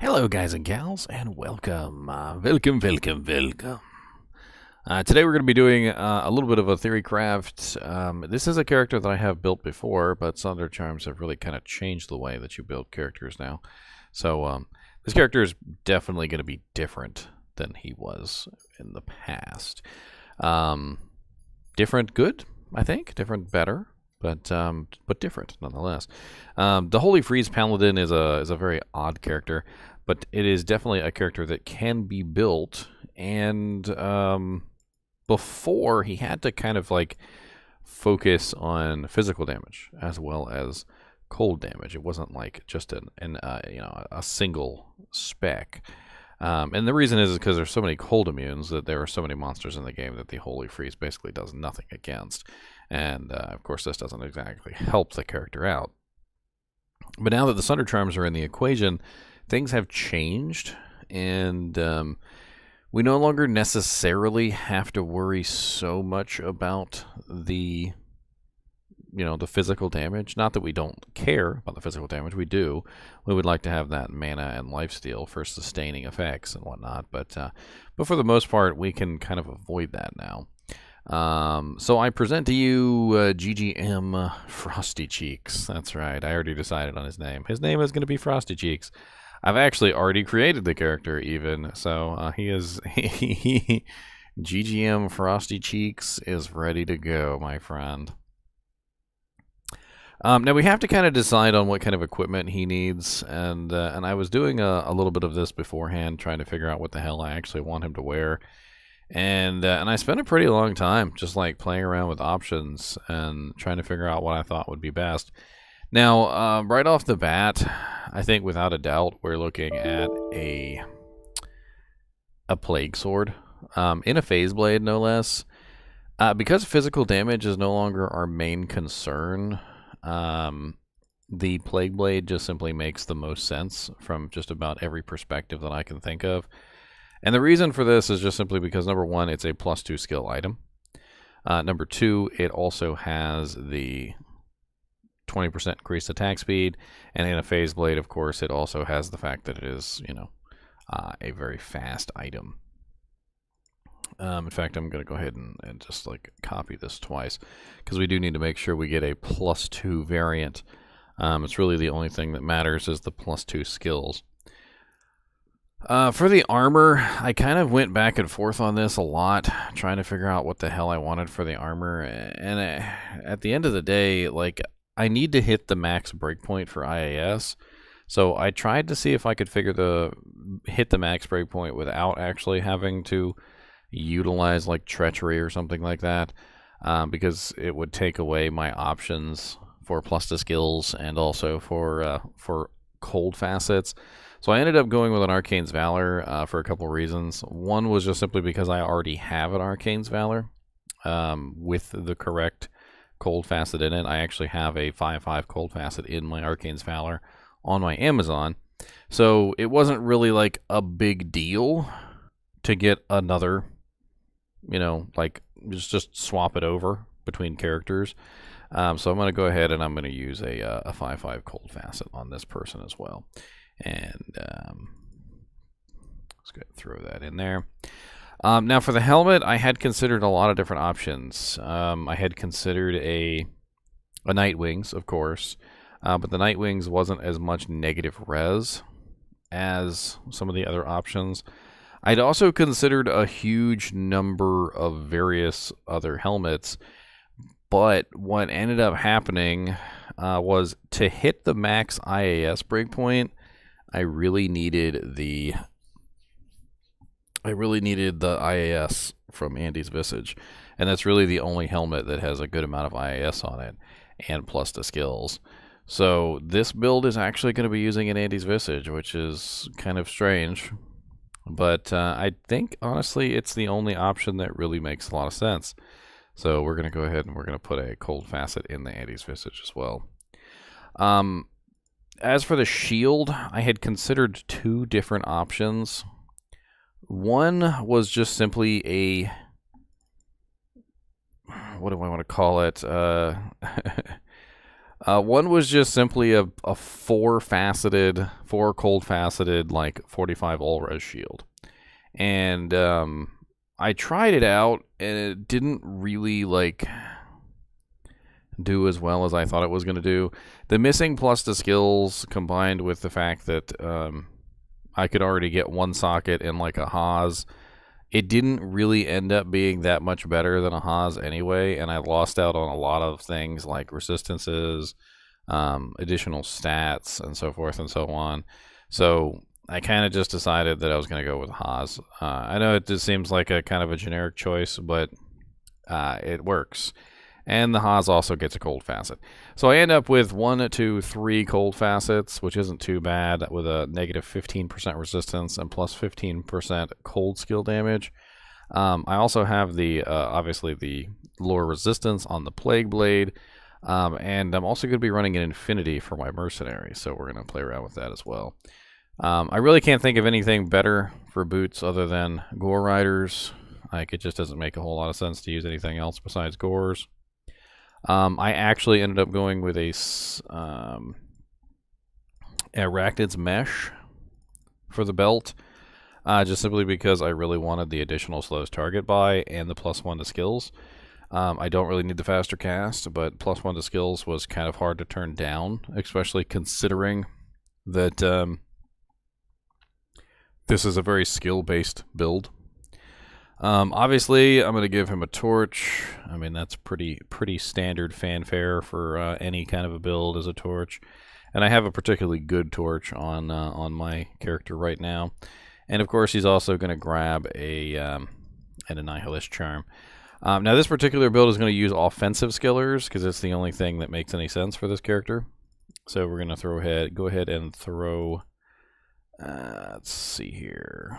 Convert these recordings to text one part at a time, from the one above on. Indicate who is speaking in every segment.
Speaker 1: Hello, guys and gals, and welcome. Welcome. Today we're going to be doing a little bit of a Theorycraft. This is a character that I have built before, but Sunder Charms have really kind of changed the way that you build characters now. So this character is definitely going to be different than he was in the past. Different good, I think. Different better. But different nonetheless. The Holy Freeze Paladin is a very odd character, but it is definitely a character that can be built. And before he had to kind of like focus on physical damage as well as cold damage. It wasn't like just a single spec. And the reason is because there's so many cold immunes that there are so many monsters in the game that the Holy Freeze basically does nothing against. And, of course, this doesn't exactly help the character out. But now that the Sunder Charms are in the equation, things have changed. And we no longer necessarily have to worry so much about the physical damage. Not that we don't care about the physical damage. We do. We would like to have that mana and lifesteal for sustaining effects and whatnot. But for the most part, we can kind of avoid that now. So I present to you GGM Frosty Cheeks. That's right. I already decided on his name. His name is going to be Frosty Cheeks. I've actually already created the character even. So he is... GGM Frosty Cheeks is ready to go, my friend. Now we have to kind of decide on what kind of equipment he needs, and I was doing a little bit of this beforehand, trying to figure out what the hell I actually want him to wear, and I spent a pretty long time just like playing around with options and trying to figure out what I thought would be best. Now, right off the bat, I think without a doubt we're looking at a plague sword, in a phase blade no less, because physical damage is no longer our main concern. The Plague Blade just simply makes the most sense from just about every perspective that I can think of. And the reason for this is just simply because, number one, it's a +2 skill item. Number two, it also has the 20% increased attack speed. And in a Phase Blade, of course, it also has the fact that it is, a very fast item. In fact, I'm going to go ahead and just like copy this twice because we do need to make sure we get a +2 variant. It's really the only thing that matters is the +2 skills. For the armor, I kind of went back and forth on this a lot, trying to figure out what the hell I wanted for the armor. And at the end of the day, like, I need to hit the max breakpoint for IAS. So I tried to see if I could hit the max breakpoint without actually having to utilize like treachery or something like that, because it would take away my options for +2 skills and also for cold facets. So I ended up going with an Arcane's Valor for a couple reasons. One was just simply because I already have an Arcane's Valor with the correct cold facet in it. I actually have a 5/5 cold facet in my Arcane's Valor on my Amazon, so it wasn't really like a big deal to get another, like just swap it over between characters. So I'm going to go ahead and I'm going to use a 5/5 cold facet on this person as well. And let's go ahead and throw that in there. Now for the helmet, I had considered a lot of different options. I had considered a Nightwings, of course, but the Nightwings wasn't as much negative res as some of the other options. I'd also considered a huge number of various other helmets, but what ended up happening was to hit the max IAS breakpoint, I really needed the IAS from Andy's Visage, and that's really the only helmet that has a good amount of IAS on it and +2 skills. So this build is actually going to be using an Andy's Visage, which is kind of strange. But I think, honestly, it's the only option that really makes a lot of sense. So we're going to go ahead and we're going to put a cold facet in the Andy's Visage as well. As for the shield, I had considered 2 different options. One was just simply a... what do I want to call it? One was just simply a four-faceted, four cold-faceted, like 45 all-res shield. And I tried it out, and it didn't really, like, do as well as I thought it was going to do. The missing plus the skills combined with the fact that I could already get one socket in, like, a Haas, it didn't really end up being that much better than a Haas anyway, and I lost out on a lot of things like resistances, additional stats, and so forth and so on. So I kind of just decided that I was going to go with Haas. I know it just seems like a kind of a generic choice, but it works. And the Haas also gets a cold facet. So I end up with 1, 2, 3 cold facets, which isn't too bad, with a negative 15% resistance and plus 15% cold skill damage. I also have the obviously the lower resistance on the Plague Blade, and I'm also going to be running an Infinity for my Mercenary, so we're going to play around with that as well. I really can't think of anything better for boots other than Gore Riders. Like, it just doesn't make a whole lot of sense to use anything else besides Gores. I actually ended up going with a Arachnid's Mesh for the belt, just simply because I really wanted the additional slows target by and the +1 to skills. I don't really need the faster cast, but +1 to skills was kind of hard to turn down, especially considering that this is a very skill-based build. Obviously, I'm going to give him a torch. I mean, that's pretty standard fanfare for any kind of a build as a torch. And I have a particularly good torch on my character right now. And of course, he's also going to grab an Annihilist Charm. Now, this particular build is going to use offensive skillers because it's the only thing that makes any sense for this character. So we're going to go ahead and throw. Let's see here.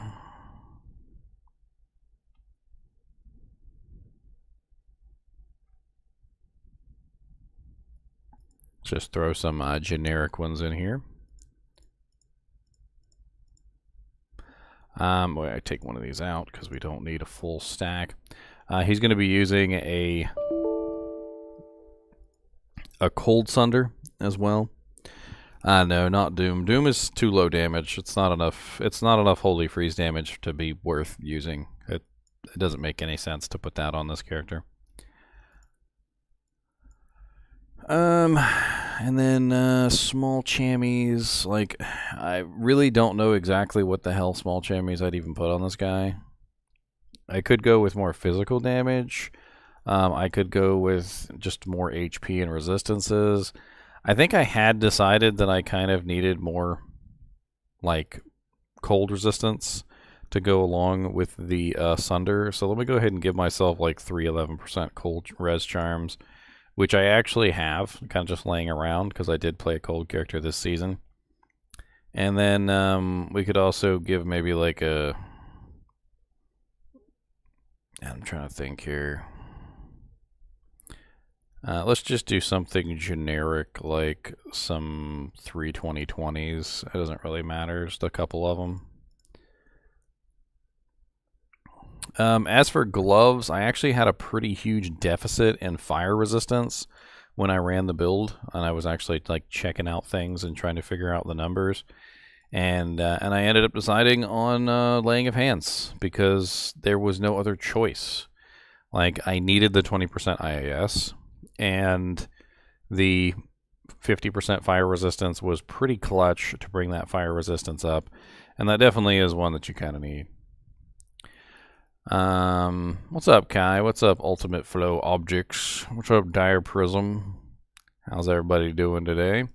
Speaker 1: Just throw some generic ones in here. Well, I take one of these out because we don't need a full stack. He's going to be using a cold sunder as well. No, not Doom. Doom is too low damage. It's not enough. It's not enough Holy Freeze damage to be worth using. It doesn't make any sense to put that on this character. And then small chamois, like, I really don't know exactly what the hell small chamois I'd even put on this guy. I could go with more physical damage. I could go with just more HP and resistances. I think I had decided that I kind of needed more, like, cold resistance to go along with the Sunder. So let me go ahead and give myself, like, 3 11% cold res charms, which I actually have, kind of just laying around because I did play a cold character this season. And then we could also give maybe like a... I'm trying to think here. Let's just do something generic, like some 320/20s. It doesn't really matter, just a couple of them. As for gloves, I actually had a pretty huge deficit in fire resistance when I ran the build, and I was actually like checking out things and trying to figure out the numbers. And I ended up deciding on laying of hands because there was no other choice. Like, I needed the 20% IAS, and the 50% fire resistance was pretty clutch to bring that fire resistance up, and that definitely is one that you kind of need. What's up, Kai? What's up, Ultimate Flow Objects? What's up, Dire Prism? How's everybody doing today?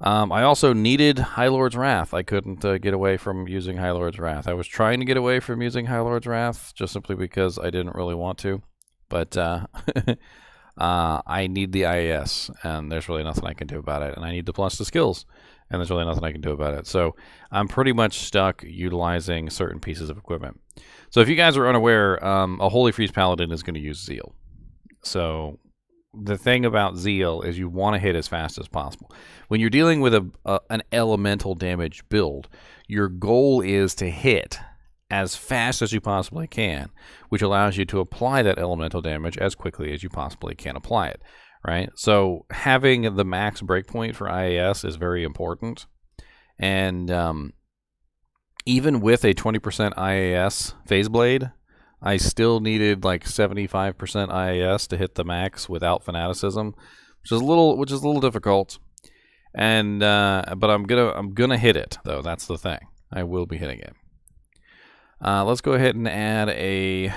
Speaker 1: I also needed High Lord's Wrath. I couldn't get away from using High Lord's Wrath. I was trying to get away from using High Lord's Wrath just simply because I didn't really want to. But I need the IAS, and there's really nothing I can do about it. And I need the plus to skills, and there's really nothing I can do about it. So I'm pretty much stuck utilizing certain pieces of equipment. So if you guys are unaware, a Holy Freeze Paladin is going to use Zeal. So the thing about Zeal is you want to hit as fast as possible. When you're dealing with an elemental damage build, your goal is to hit as fast as you possibly can, which allows you to apply that elemental damage as quickly as you possibly can apply it. right? So having the max breakpoint for IAS is very important. And even with a 20% IAS phase blade, I still needed like 75% IAS to hit the max without fanaticism, which is a little difficult. And but I'm gonna hit it though. That's the thing. I will be hitting it. Let's go ahead and add a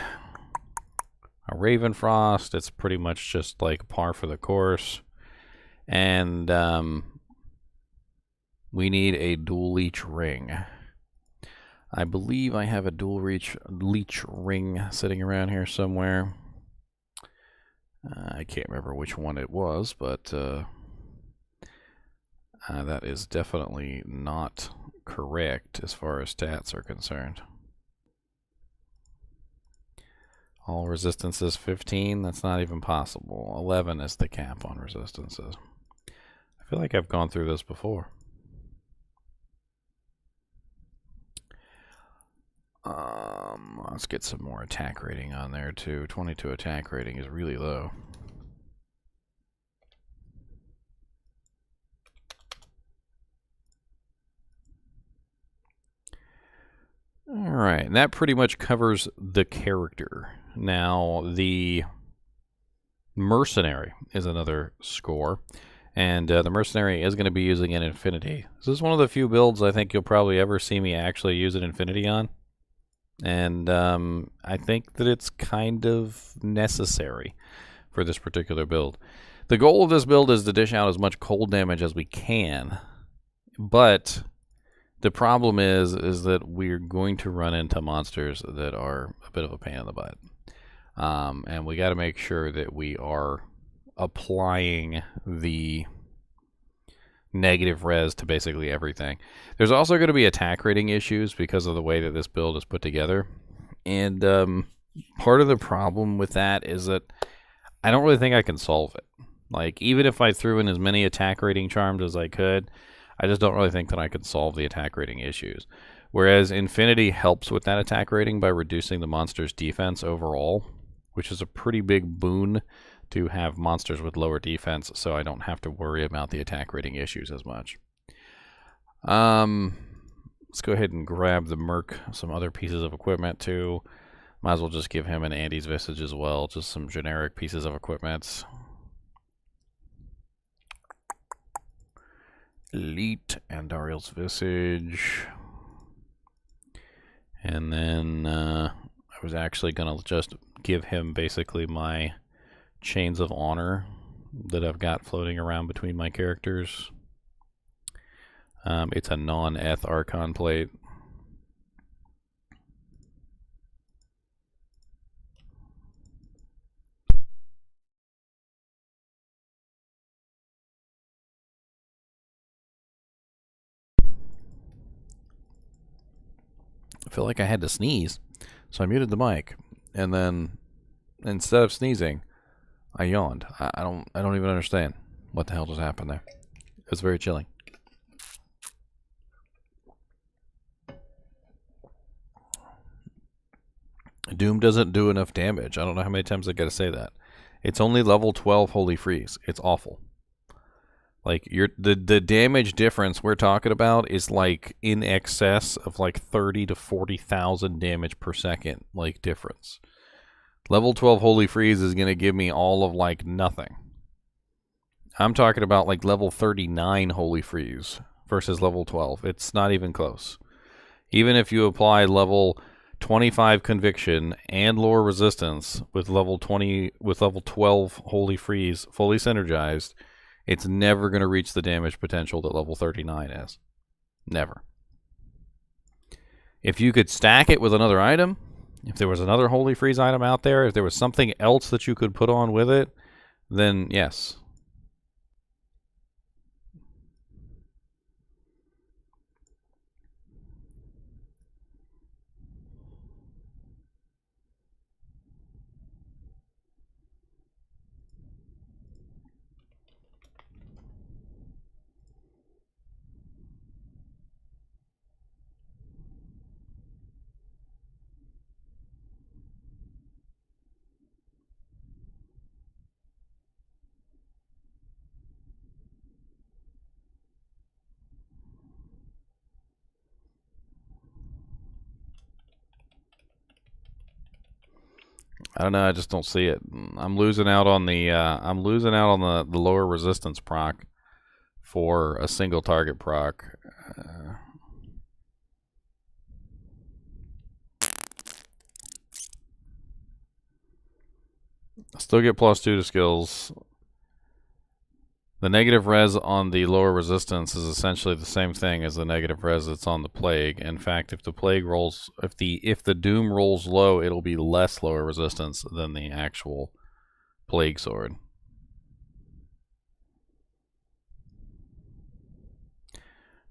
Speaker 1: Ravenfrost. It's pretty much just like par for the course. And we need a dual leech ring. I believe I have a dual leech ring sitting around here somewhere. I can't remember which one it was, but that is definitely not correct as far as stats are concerned. All resistances 15, that's not even possible. 11 is the cap on resistances. I feel like I've gone through this before. Let's get some more attack rating on there too. 22 attack rating is really low. Alright, and that pretty much covers the character. Now, the Mercenary is another score. And the Mercenary is going to be using an Infinity. This is one of the few builds I think you'll probably ever see me actually use an Infinity on. And I think that it's kind of necessary for this particular build. The goal of this build is to dish out as much cold damage as we can. But the problem is that we're going to run into monsters that are a bit of a pain in the butt. And we got to make sure that we are applying the negative res to basically everything. There's also going to be attack rating issues because of the way that this build is put together. And part of the problem with that is that I don't really think I can solve it. Like, even if I threw in as many attack rating charms as I could, I just don't really think that I could solve the attack rating issues. Whereas Infinity helps with that attack rating by reducing the monster's defense overall, which is a pretty big boon to have monsters with lower defense, so I don't have to worry about the attack rating issues as much. Let's go ahead and grab the Merc, some other pieces of equipment too. Might as well just give him an Andy's Visage as well, just some generic pieces of equipment. Elite and Dariel's Visage. And then I was actually going to just give him basically my Chains of Honor that I've got floating around between my characters. It's a non-eth Archon plate. I feel like I had to sneeze, so I muted the mic, and then instead of sneezing, I yawned. I don't even understand what the hell just happened there. It was very chilling. Doom doesn't do enough damage. I don't know how many times I gotta say that. It's only level 12 Holy Freeze. It's awful. Like, the damage difference we're talking about is like in excess of like 30 to 40,000 damage per second, like, difference. Level 12 Holy Freeze is going to give me all of like nothing. I'm talking about like level 39 Holy Freeze versus level 12. It's not even close. Even if you apply level 25 Conviction and Lore Resistance with level 12 Holy Freeze fully synergized, it's never going to reach the damage potential that level 39 is. Never. If you could stack it with another item, if there was another Holy Freeze item out there, if there was something else that you could put on with it, then yes. I don't know. I just don't see it. I'm losing out on the the lower resistance proc for a single target proc. Still get +2 to skills. The negative res on the lower resistance is essentially the same thing as the negative res that's on the plague. In fact, if the plague rolls, if the doom rolls low, it'll be less lower resistance than the actual plague sword.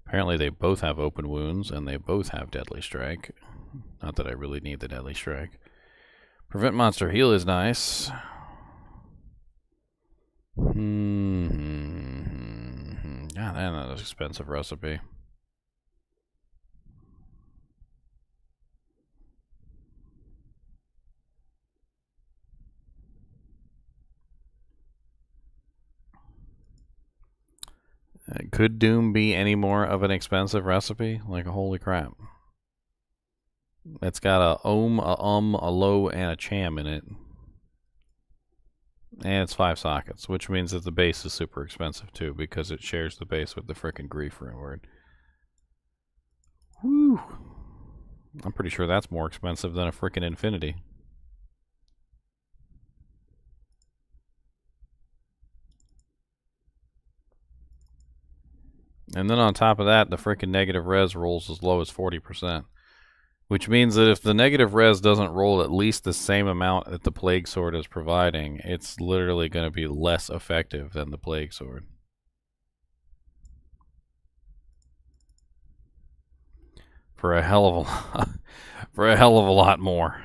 Speaker 1: Apparently they both have open wounds and they both have deadly strike. Not that I really need the deadly strike. Prevent monster heal is nice. God, damn, that is an expensive recipe. Could Doom be any more of an expensive recipe? Like, holy crap. It's got a ohm, a a low, and a cham in it. And it's 5 sockets, which means that the base is super expensive too, because it shares the base with the frickin' grief rune. Woo! I'm pretty sure that's more expensive than a frickin' infinity. And then on top of that, the frickin' negative res rolls as low as 40%. Which means that if the negative res doesn't roll at least the same amount that the Plague Sword is providing, it's literally going to be less effective than the Plague Sword. For a hell of a lot, for a hell of a lot more.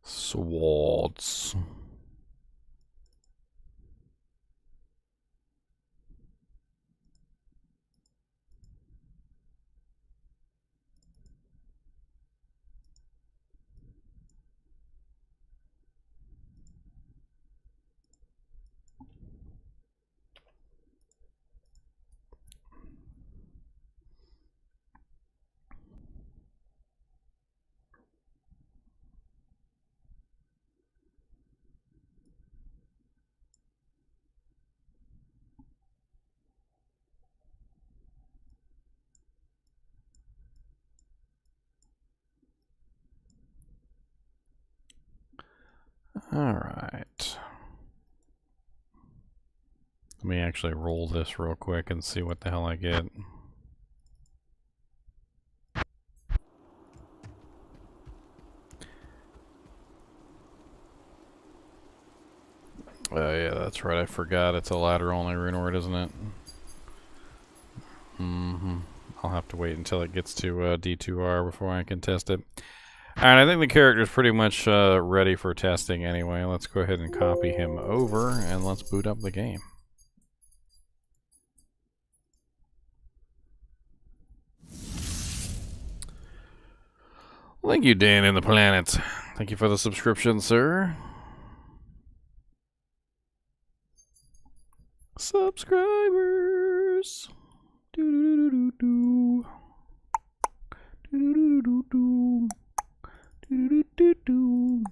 Speaker 1: Swords. Alright. Let me actually roll this real quick and see what the hell I get. Oh yeah, that's right, I forgot. It's a ladder only rune word, isn't it? I'll have to wait until it gets to D2R before I can test it. Alright, I think the character's pretty much ready for testing anyway. Let's go ahead and copy him over and let's boot up the game. Thank you, Dan in the Planet. Thank you for the subscription, sir. Subscribers. Do-do-do-do-do. Do-do-do-do-do. Do-do-do-do-do.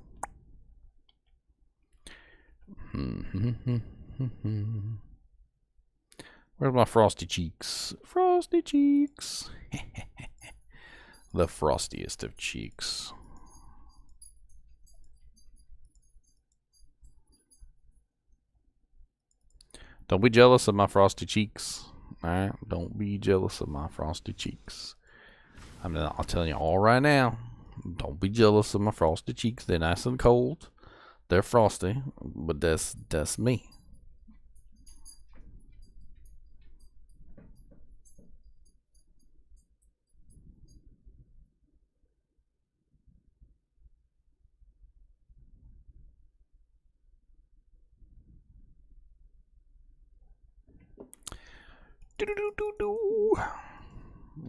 Speaker 1: Where's my frosty cheeks? Frosty cheeks. The frostiest of cheeks. Don't be jealous of my frosty cheeks. Alright? Don't be jealous of my frosty cheeks. I'll tell you all right now. Don't be jealous of my frosty cheeks. They're nice and cold. They're frosty, but that's me.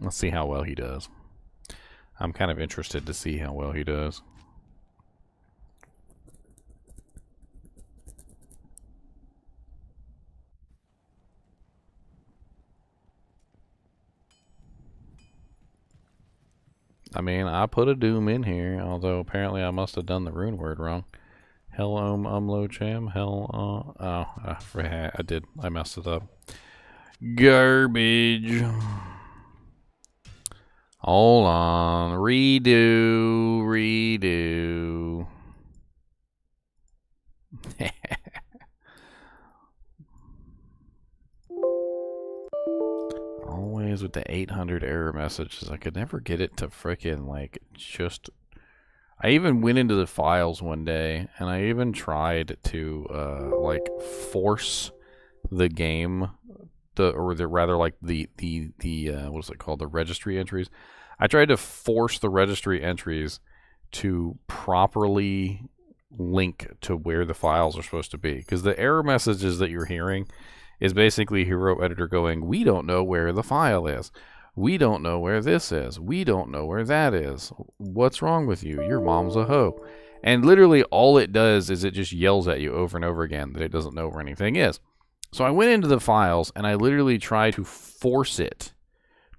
Speaker 1: Let's see how well he does. I'm kind of interested to see how well he does. I mean, I put a doom in here, although apparently I must have done the rune word wrong. Hell lo cham. Hell I did. I messed it up. Garbage. Hold on. Redo. Always with the 800 error messages. I could never get it to frickin' like just. I even went into the files one day and I even tried to like force the game, rather like the what is it called, the registry entries. I tried to force the registry entries to properly link to where the files are supposed to be, because the error messages that you're hearing is basically Hero Editor going, we don't know where the file is. We don't know where this is. We don't know where that is. What's wrong with you? Your mom's a hoe. And literally all it does is it just yells at you over and over again that it doesn't know where anything is. So I went into the files and I literally tried to force it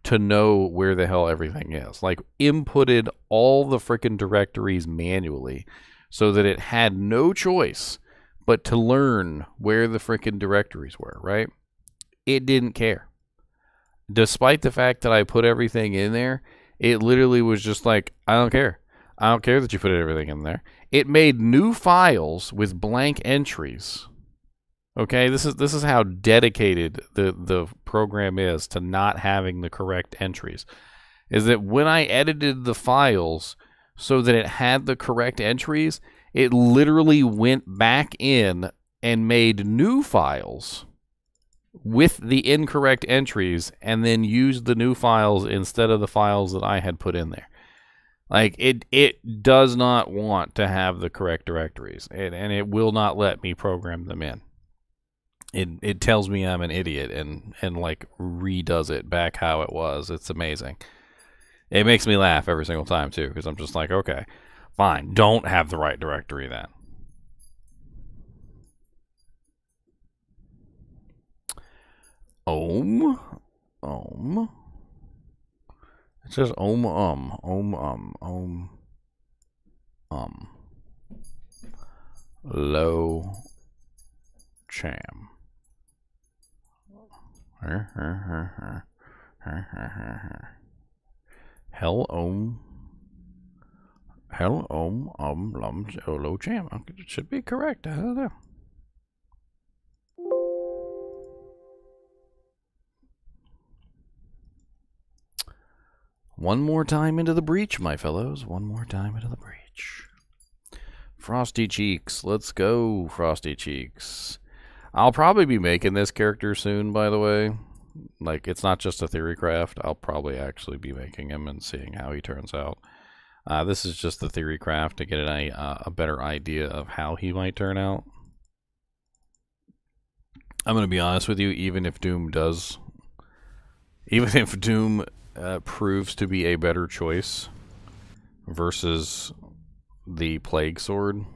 Speaker 1: to know where the hell everything is. Like inputted all the frickin' directories manually so that it had no choice but to learn where the frickin' directories were, right? It didn't care. Despite the fact that I put everything in there, it literally was just like, I don't care. I don't care that you put everything in there. It made new files with blank entries. Okay, this is how dedicated the program is to not having the correct entries. Is that when I edited the files so that it had the correct entries, it literally went back in and made new files with the incorrect entries and then used the new files instead of the files that I had put in there. Like, it does not want to have the correct directories, and it will not let me program them in. It tells me I'm an idiot and like redoes it back how it was. It's amazing. It makes me laugh every single time too, because I'm just like, okay, fine, don't have the right directory then. It says low cham. Hell low cham. It should be correct. I don't know. One more time into the breach, my fellows. One more time into the breach. Frosty Cheeks. Let's go, Frosty Cheeks. I'll probably be making this character soon, by the way. Like, it's not just a Theorycraft. I'll probably actually be making him and seeing how he turns out. This is just the Theorycraft to get a better idea of how he might turn out. I'm going to be honest with you, even if Doom proves to be a better choice versus the Plague Sword,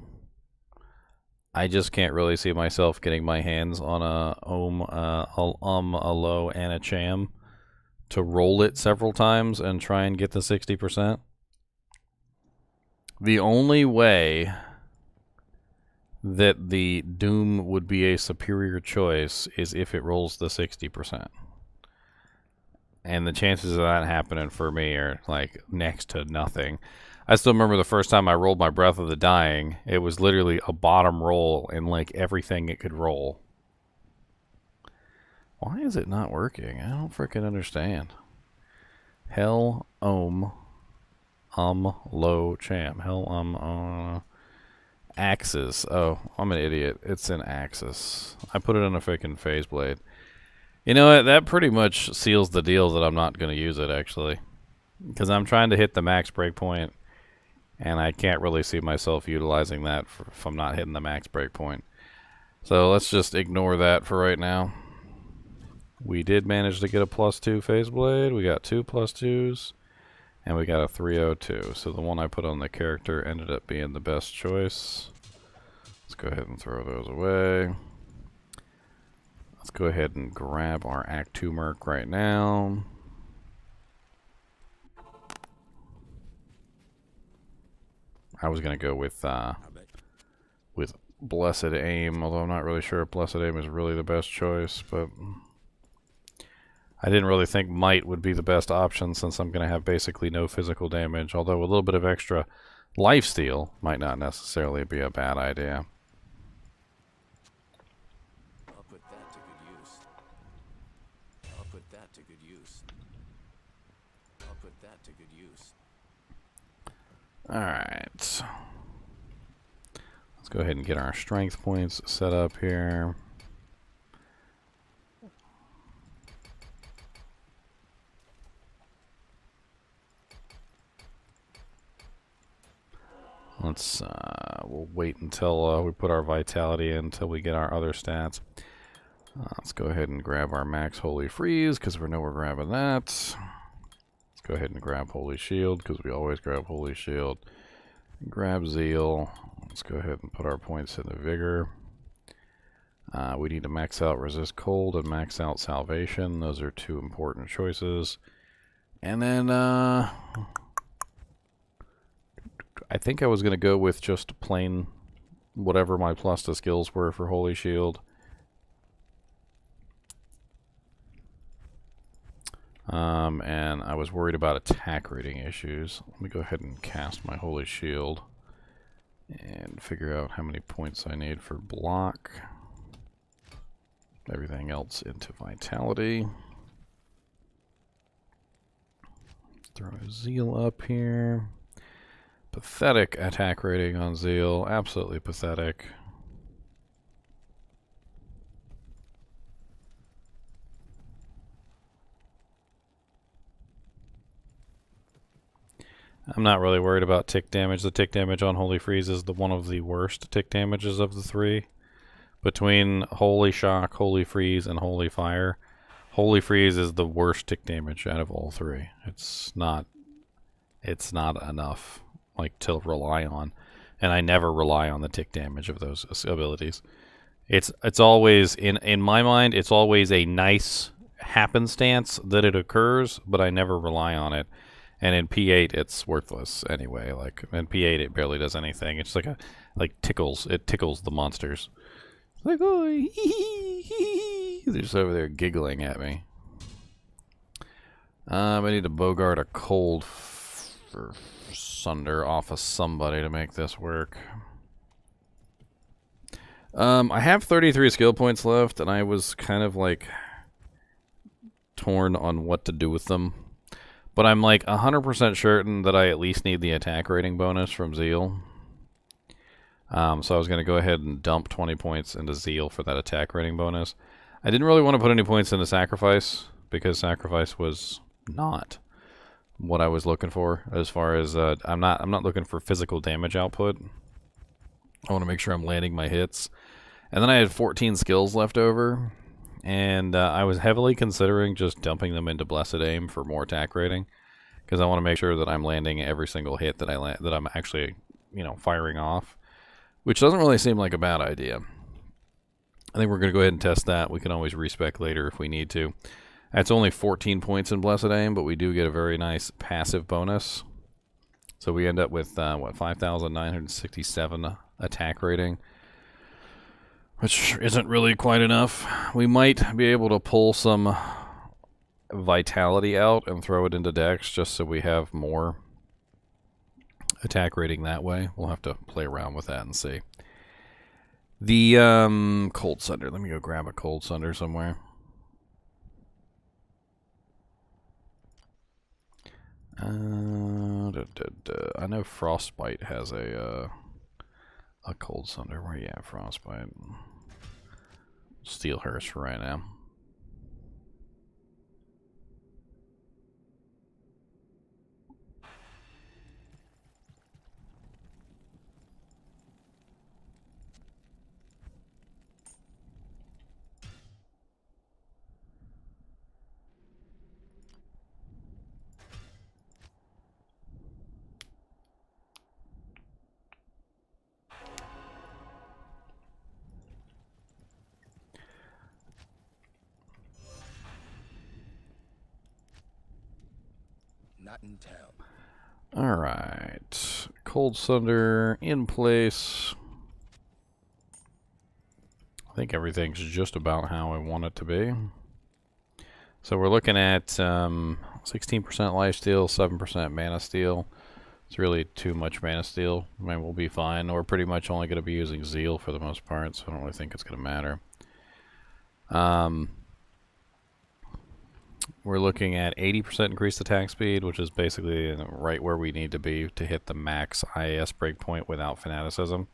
Speaker 1: I just can't really see myself getting my hands on a low, and a cham to roll it several times and try and get the 60%. The only way that the Doom would be a superior choice is if it rolls the 60%. And the chances of that happening for me are like next to nothing. I still remember the first time I rolled my Breath of the Dying. It was literally a bottom roll in like everything it could roll. Why is it not working? I don't freaking understand. Hell low cham. Hell axis. Oh, I'm an idiot. It's an axis. I put it on a freaking phase blade. You know what? That pretty much seals the deal that I'm not going to use it, actually. Because I'm trying to hit the max breakpoint, and I can't really see myself utilizing that if I'm not hitting the max breakpoint. So let's just ignore that for right now. We did manage to get a +2 phase blade. We got 2 +2s. And we got a 302. So the one I put on the character ended up being the best choice. Let's go ahead and throw those away. Let's go ahead and grab our Act 2 Merc right now. I was going to go with Blessed Aim, although I'm not really sure if Blessed Aim is really the best choice, but I didn't really think Might would be the best option since I'm going to have basically no physical damage, although a little bit of extra lifesteal might not necessarily be a bad idea.
Speaker 2: I'll put that to good use. I'll put that to good use. I'll put that to good use.
Speaker 1: Alright. Let's go ahead and get our strength points set up here. Let's, we'll wait until we put our vitality in until we get our other stats. Let's go ahead and grab our max Holy Freeze, because we know we're grabbing that. Let's go ahead and grab Holy Shield, because we always grab Holy Shield. Grab Zeal. Let's go ahead and put our points in the Vigor. We need to max out Resist Cold and max out Salvation. Those are two important choices. And then, I think I was going to go with just plain whatever my plus to skills were for Holy Shield. And I was worried about attack rating issues. Let me go ahead and cast my Holy Shield and figure out how many points I need for block. Everything else into Vitality. Throw a Zeal up here. Pathetic attack rating on Zeal. Absolutely pathetic. I'm not really worried about tick damage. The tick damage on Holy Freeze is one of the worst tick damages of the three. Between Holy Shock, Holy Freeze, and Holy Fire, Holy Freeze is the worst tick damage out of all three. It's not enough to rely on, and I never rely on the tick damage of those abilities. It's always in my mind, it's always a nice happenstance that it occurs, but I never rely on it. And in P8 it's worthless anyway. In P8 it barely does anything. It's tickles the monsters. Oh, hee hee hee. They're just over there giggling at me. I need to bogart a cold for Sunder off of somebody to make this work. I have 33 skill points left, and I was kind of torn on what to do with them. But I'm 100% certain that I at least need the attack rating bonus from Zeal. So I was going to go ahead and dump 20 points into Zeal for that attack rating bonus. I didn't really want to put any points into Sacrifice, because Sacrifice was not what I was looking for. As far as I'm not looking for physical damage output. I want to make sure I'm landing my hits. And then I had 14 skills left over, and I was heavily considering just dumping them into Blessed Aim for more attack rating, because I want to make sure that I'm landing every single hit that I'm actually, firing off, which doesn't really seem like a bad idea. I think we're going to go ahead and test that. We can always respec later if we need to. That's only 14 points in Blessed Aim, but we do get a very nice passive bonus. So we end up with, 5,967 attack rating, which isn't really quite enough. We might be able to pull some Vitality out and throw it into Dex just so we have more attack rating that way. We'll have to play around with that and see. The Cold Sunder. Let me go grab a Cold Sunder somewhere. I know Frostbite has a Cold Sunder. Where you at, Frostbite? Steal hers for right now.
Speaker 3: not in town.
Speaker 1: Alright. Cold Sunder in place. I think everything's just about how I want it to be. So we're looking at 16% lifesteal, 7% mana steal. It's really too much mana steal. I mean, we'll be fine. We're pretty much only going to be using Zeal for the most part, so I don't really think it's going to matter. We're looking at 80% increased attack speed, which is basically right where we need to be to hit the max IAS breakpoint without fanaticism.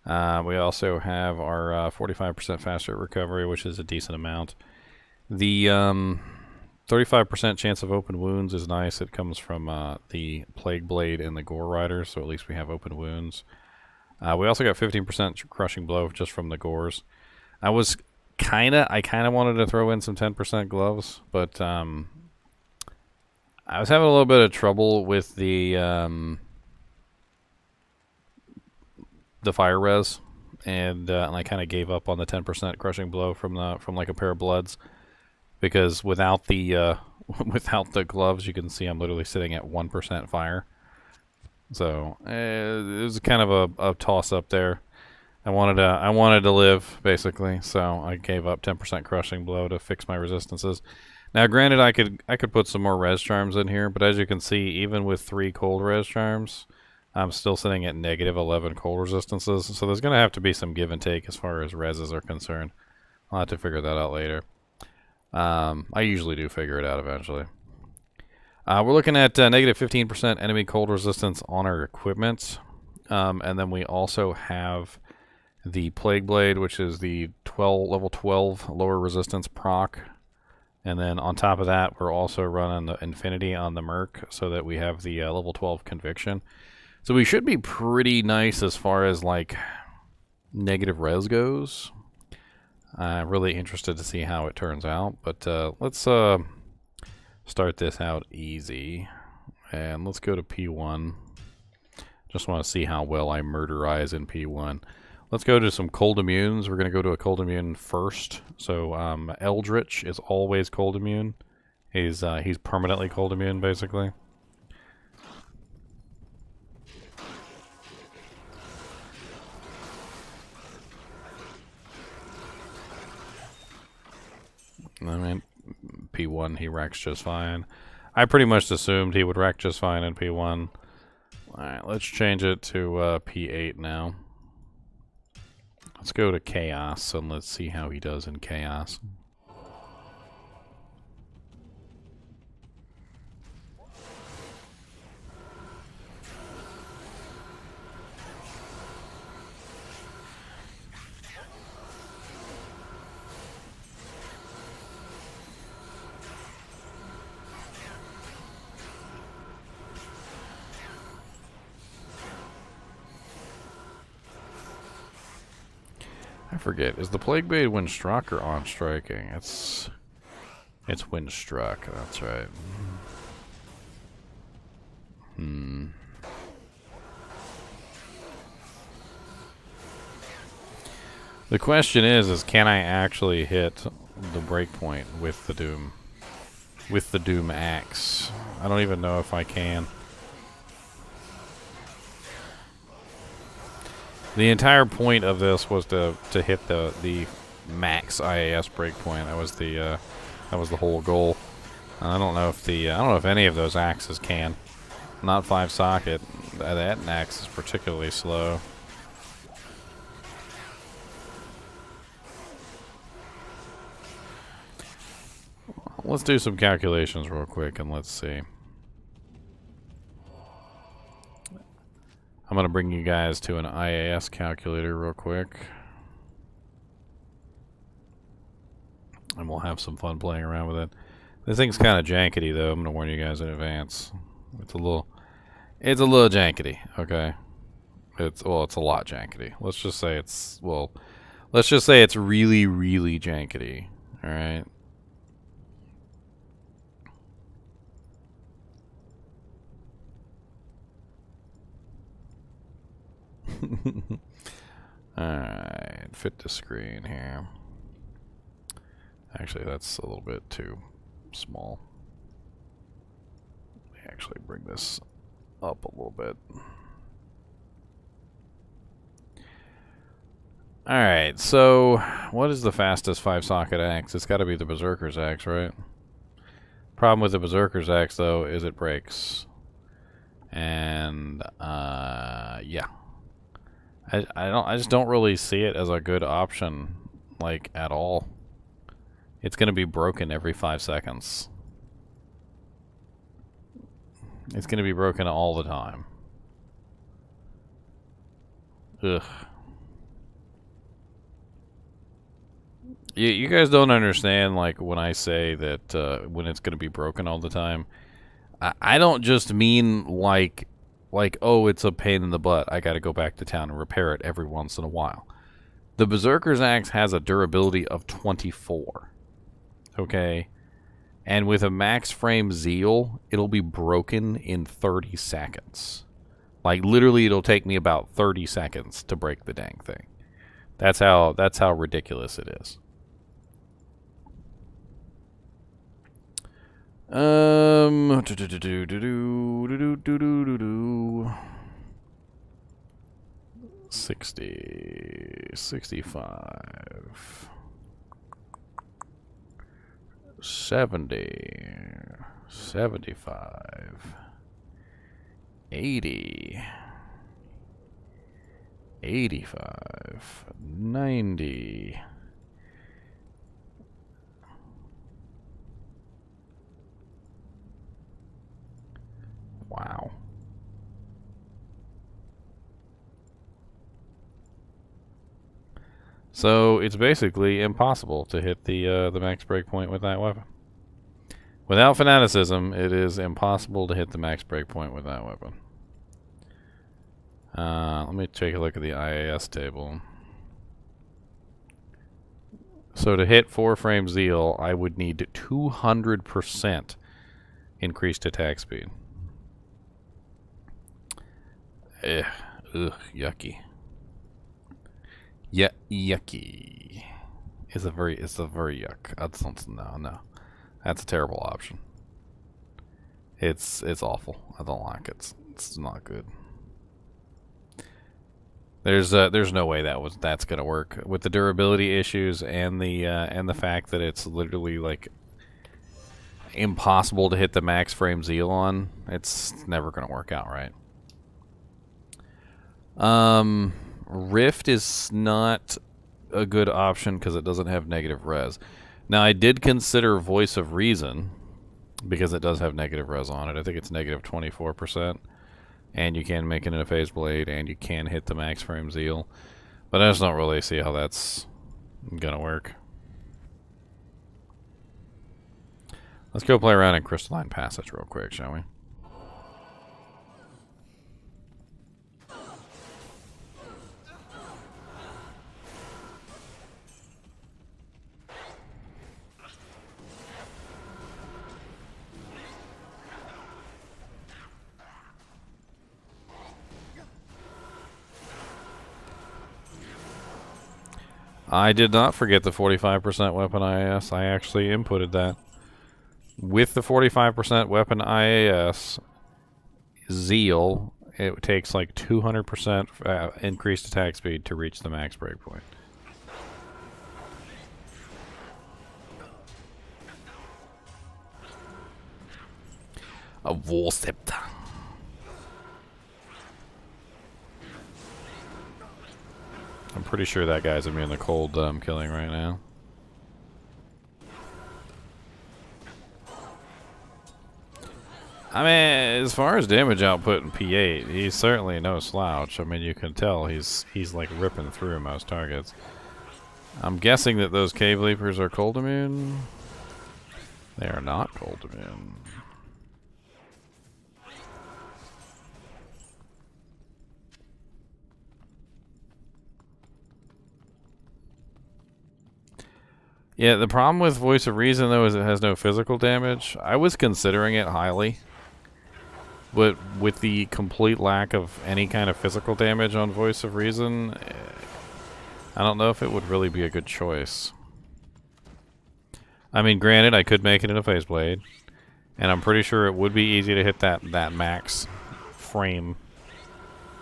Speaker 1: We also have our 45% faster recovery, which is a decent amount. The 35% chance of open wounds is nice. It comes from the Plague Blade and the Gore Rider, so at least we have open wounds. We also got 15% crushing blow just from the Gores. I kind of wanted to throw in some 10% gloves, but I was having a little bit of trouble with the fire res, and I kind of gave up on the 10% crushing blow from like a pair of bloods, because without the without the gloves, you can see I'm literally sitting at 1% fire. So it was kind of a toss up there. I wanted to live, basically, so I gave up 10% crushing blow to fix my resistances. Now, granted, I could put some more res charms in here, but as you can see, even with 3 cold res charms, I'm still sitting at negative 11 cold resistances. So there's going to have to be some give and take as far as reses are concerned. I'll have to figure that out later. I usually do figure it out eventually. We're looking at negative 15% enemy cold resistance on our equipment, and then we also have the Plague Blade, which is the level 12 lower resistance proc. And then on top of that, we're also running the Infinity on the Merc so that we have the level 12 Conviction. So we should be pretty nice as far as like negative res goes. I'm really interested to see how it turns out. But let's start this out easy. And let's go to P1. Just want to see how well I murderize in P1. Let's go to some cold immunes. We're going to go to a cold immune first. So Eldritch is always cold immune. He's permanently cold immune, basically. I mean, P1 he wrecks just fine. I pretty much assumed he would wreck just fine in P1. Alright, let's change it to P8 now. Let's go to Chaos, and let's see how he does in Chaos. I forget. Is the Plague Blade when struck or on striking? It's when struck. That's right. The question is can I actually hit the breakpoint with the Doom axe? I don't even know if I can. The entire point of this was to hit the max IAS breakpoint. That was the whole goal. I don't know if any of those axes can. Not 5 socket. That axe is particularly slow. Let's do some calculations real quick and let's see. I'm going to bring you guys to an IAS calculator real quick. And we'll have some fun playing around with it. This thing's kind of jankety though. I'm going to warn you guys in advance. It's a little jankety, okay? It's a lot jankety. Let's just say it's really, really jankety. All right. Alright, fit the screen here. Actually, that's a little bit too small. actually bring this up a little bit. Alright, so what is the fastest 5-socket axe? It's got to be the Berserker's axe, right? Problem with the Berserker's axe, though, is it breaks. And, yeah. I just don't really see it as a good option, like, at all. It's going to be broken every 5 seconds. It's going to be broken all the time. Ugh. You guys don't understand, like, when I say that when it's going to be broken all the time. I don't just mean like, oh, it's a pain in the butt. I got to go back to town and repair it every once in a while. The Berserker's Axe has a durability of 24. Okay? And with a max frame Zeal, it'll be broken in 30 seconds. Like, literally, it'll take me about 30 seconds to break the dang thing. That's how ridiculous it is. 60, 65, 70, 75, 80, 85, 90. Wow. So it's basically impossible to hit the max breakpoint with that weapon. Without fanaticism, it is impossible to hit the max breakpoint with that weapon. Let me take a look at the IAS table. So to hit 4-frame Zeal, I would need 200% increased attack speed. Ugh, yucky. Yeah, yucky. It's a very yuck. No. That's a terrible option. It's awful. I don't like it. It's not good. There's no way that's gonna work with the durability issues and the fact that it's literally like impossible to hit the max frame Zeal on. It's never gonna work out right. Rift is not a good option because it doesn't have negative res. Now, I did consider Voice of Reason because it does have negative res on it. I think it's negative 24%. And you can make it in a phase blade, and you can hit the max frame Zeal. But I just don't really see how that's gonna work. Let's go play around in Crystalline Passage real quick, shall we? I did not forget the 45% weapon IAS. I actually inputted that. With the 45% weapon IAS, Zeal, it takes like 200% increased attack speed to reach the max breakpoint. A Warcept. I'm pretty sure that guy's immune to cold killing right now. I mean, as far as damage output in P8, he's certainly no slouch. I mean, you can tell he's like ripping through most targets. I'm guessing that those cave leapers are cold immune. They are not cold immune. Yeah, the problem with Voice of Reason, though, is it has no physical damage. I was considering it highly, but with the complete lack of any kind of physical damage on Voice of Reason, I don't know if it would really be a good choice. I mean, granted, I could make it in a phase blade, And I'm pretty sure it would be easy to hit that max frame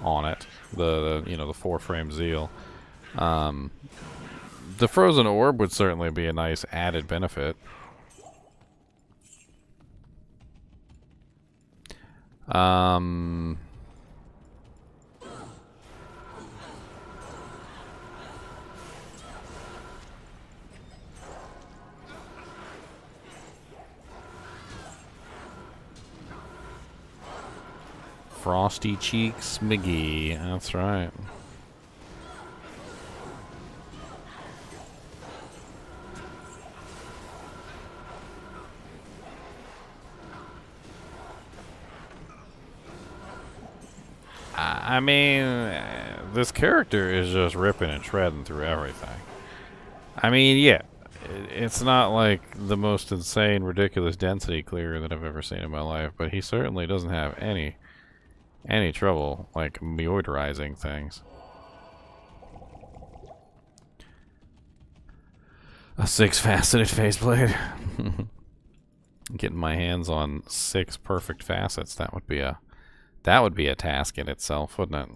Speaker 1: on it. The you know, the 4-frame zeal. The frozen orb would certainly be a nice added benefit. Frosty Cheeks McGee. That's right. I mean, this character is just ripping and shredding through everything. I mean, yeah, it's not like the most insane, ridiculous density clear that I've ever seen in my life, but he certainly doesn't have any trouble, like, meoiderizing things. A 6-faceted faceblade. Getting my hands on 6 perfect facets, that would be a task in itself, wouldn't it?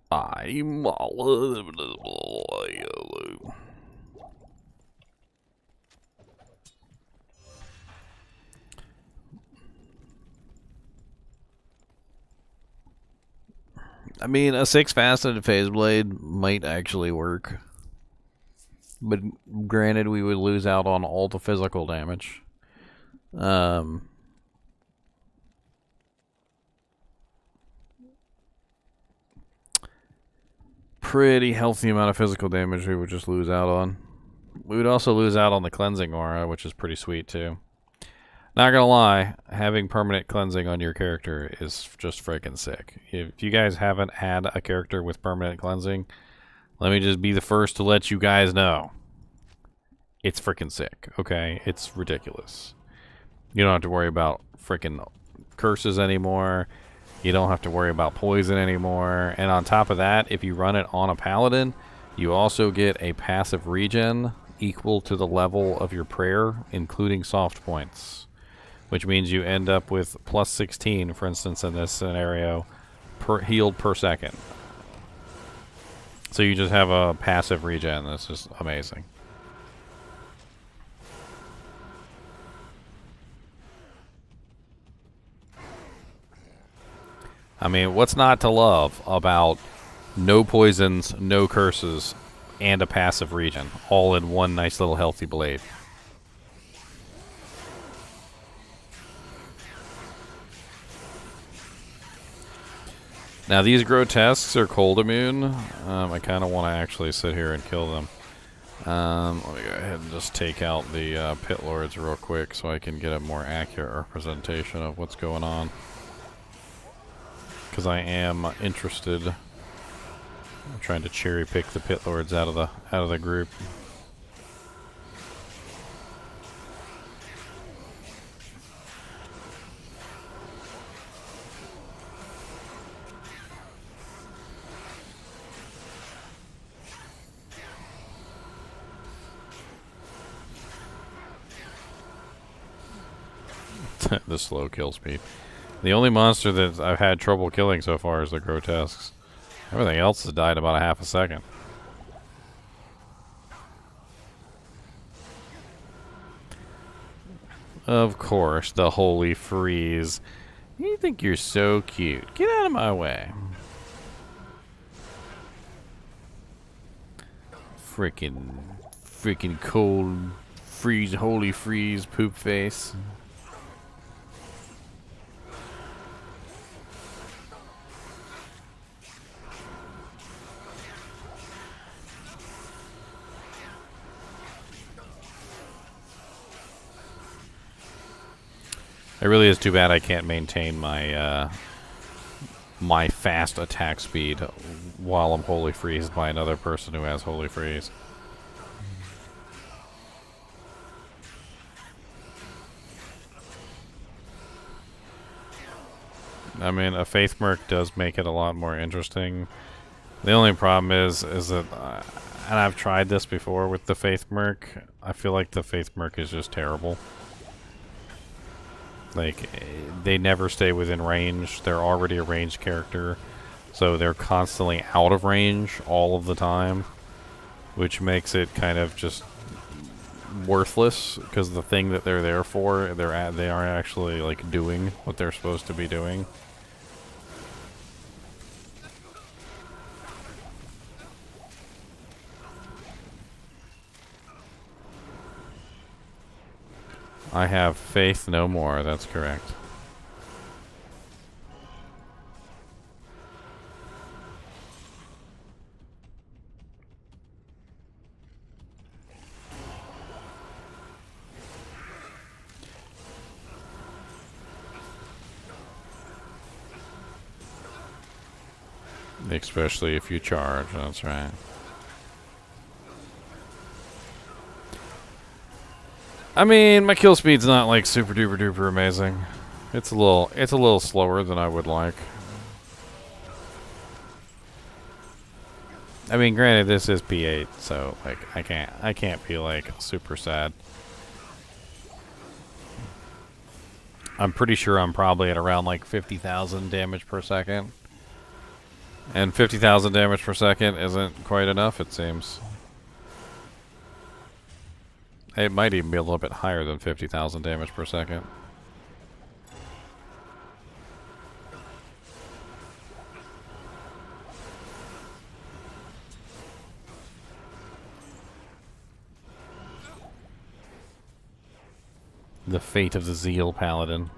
Speaker 1: I'm I mean, a 6-faceted phase blade might actually work. But granted, we would lose out on all the physical damage. Pretty healthy amount of physical damage we would just lose out on. We would also lose out on the cleansing aura, which is pretty sweet too. Not gonna lie, having permanent cleansing on your character is just freaking sick. If you guys haven't had a character with permanent cleansing, let me just be the first to let you guys know. It's freaking sick, okay? It's ridiculous. You don't have to worry about freaking curses anymore. You don't have to worry about poison anymore. And on top of that, if you run it on a paladin, you also get a passive regen equal to the level of your prayer, including soft points. Which means you end up with plus 16, for instance, in this scenario, healed per second. So you just have a passive regen. That's just amazing. I mean, what's not to love about no poisons, no curses, and a passive regen, all in one nice little healthy blade? Now, these grotesques are cold immune. I kind of want to actually sit here and kill them. Let me go ahead and just take out the pit lords real quick so I can get a more accurate representation of what's going on. Because I am interested. I'm trying to cherry pick the pit lords out of the group. The slow kill speed. The only monster that I've had trouble killing so far is the grotesques. Everything else has died about a half a second. Of course, the holy freeze. You think you're so cute. Get out of my way. Freaking cold freeze, holy freeze, poop face. It really is too bad I can't maintain my my fast attack speed while I'm holy freezed by another person who has holy freeze. I mean, a Faith Merc does make it a lot more interesting. The only problem is that, and I've tried this before with the Faith Merc, I feel like the Faith Merc is just terrible. Like, they never stay within range. They're already a ranged character, so they're constantly out of range all of the time, which makes it kind of just worthless, because the thing that they're there for, they aren't actually, like, doing what they're supposed to be doing. I have faith no more, that's correct. Especially if you charge, that's right. I mean, my kill speed's not like super duper duper amazing. It's a little slower than I would like. I mean, granted, this is P8, so like I can't be like super sad. I'm pretty sure I'm probably at around like 50,000 damage per second. And 50,000 damage per second isn't quite enough, it seems. It might even be a little bit higher than 50,000 damage per second. The fate of the Zeal Paladin.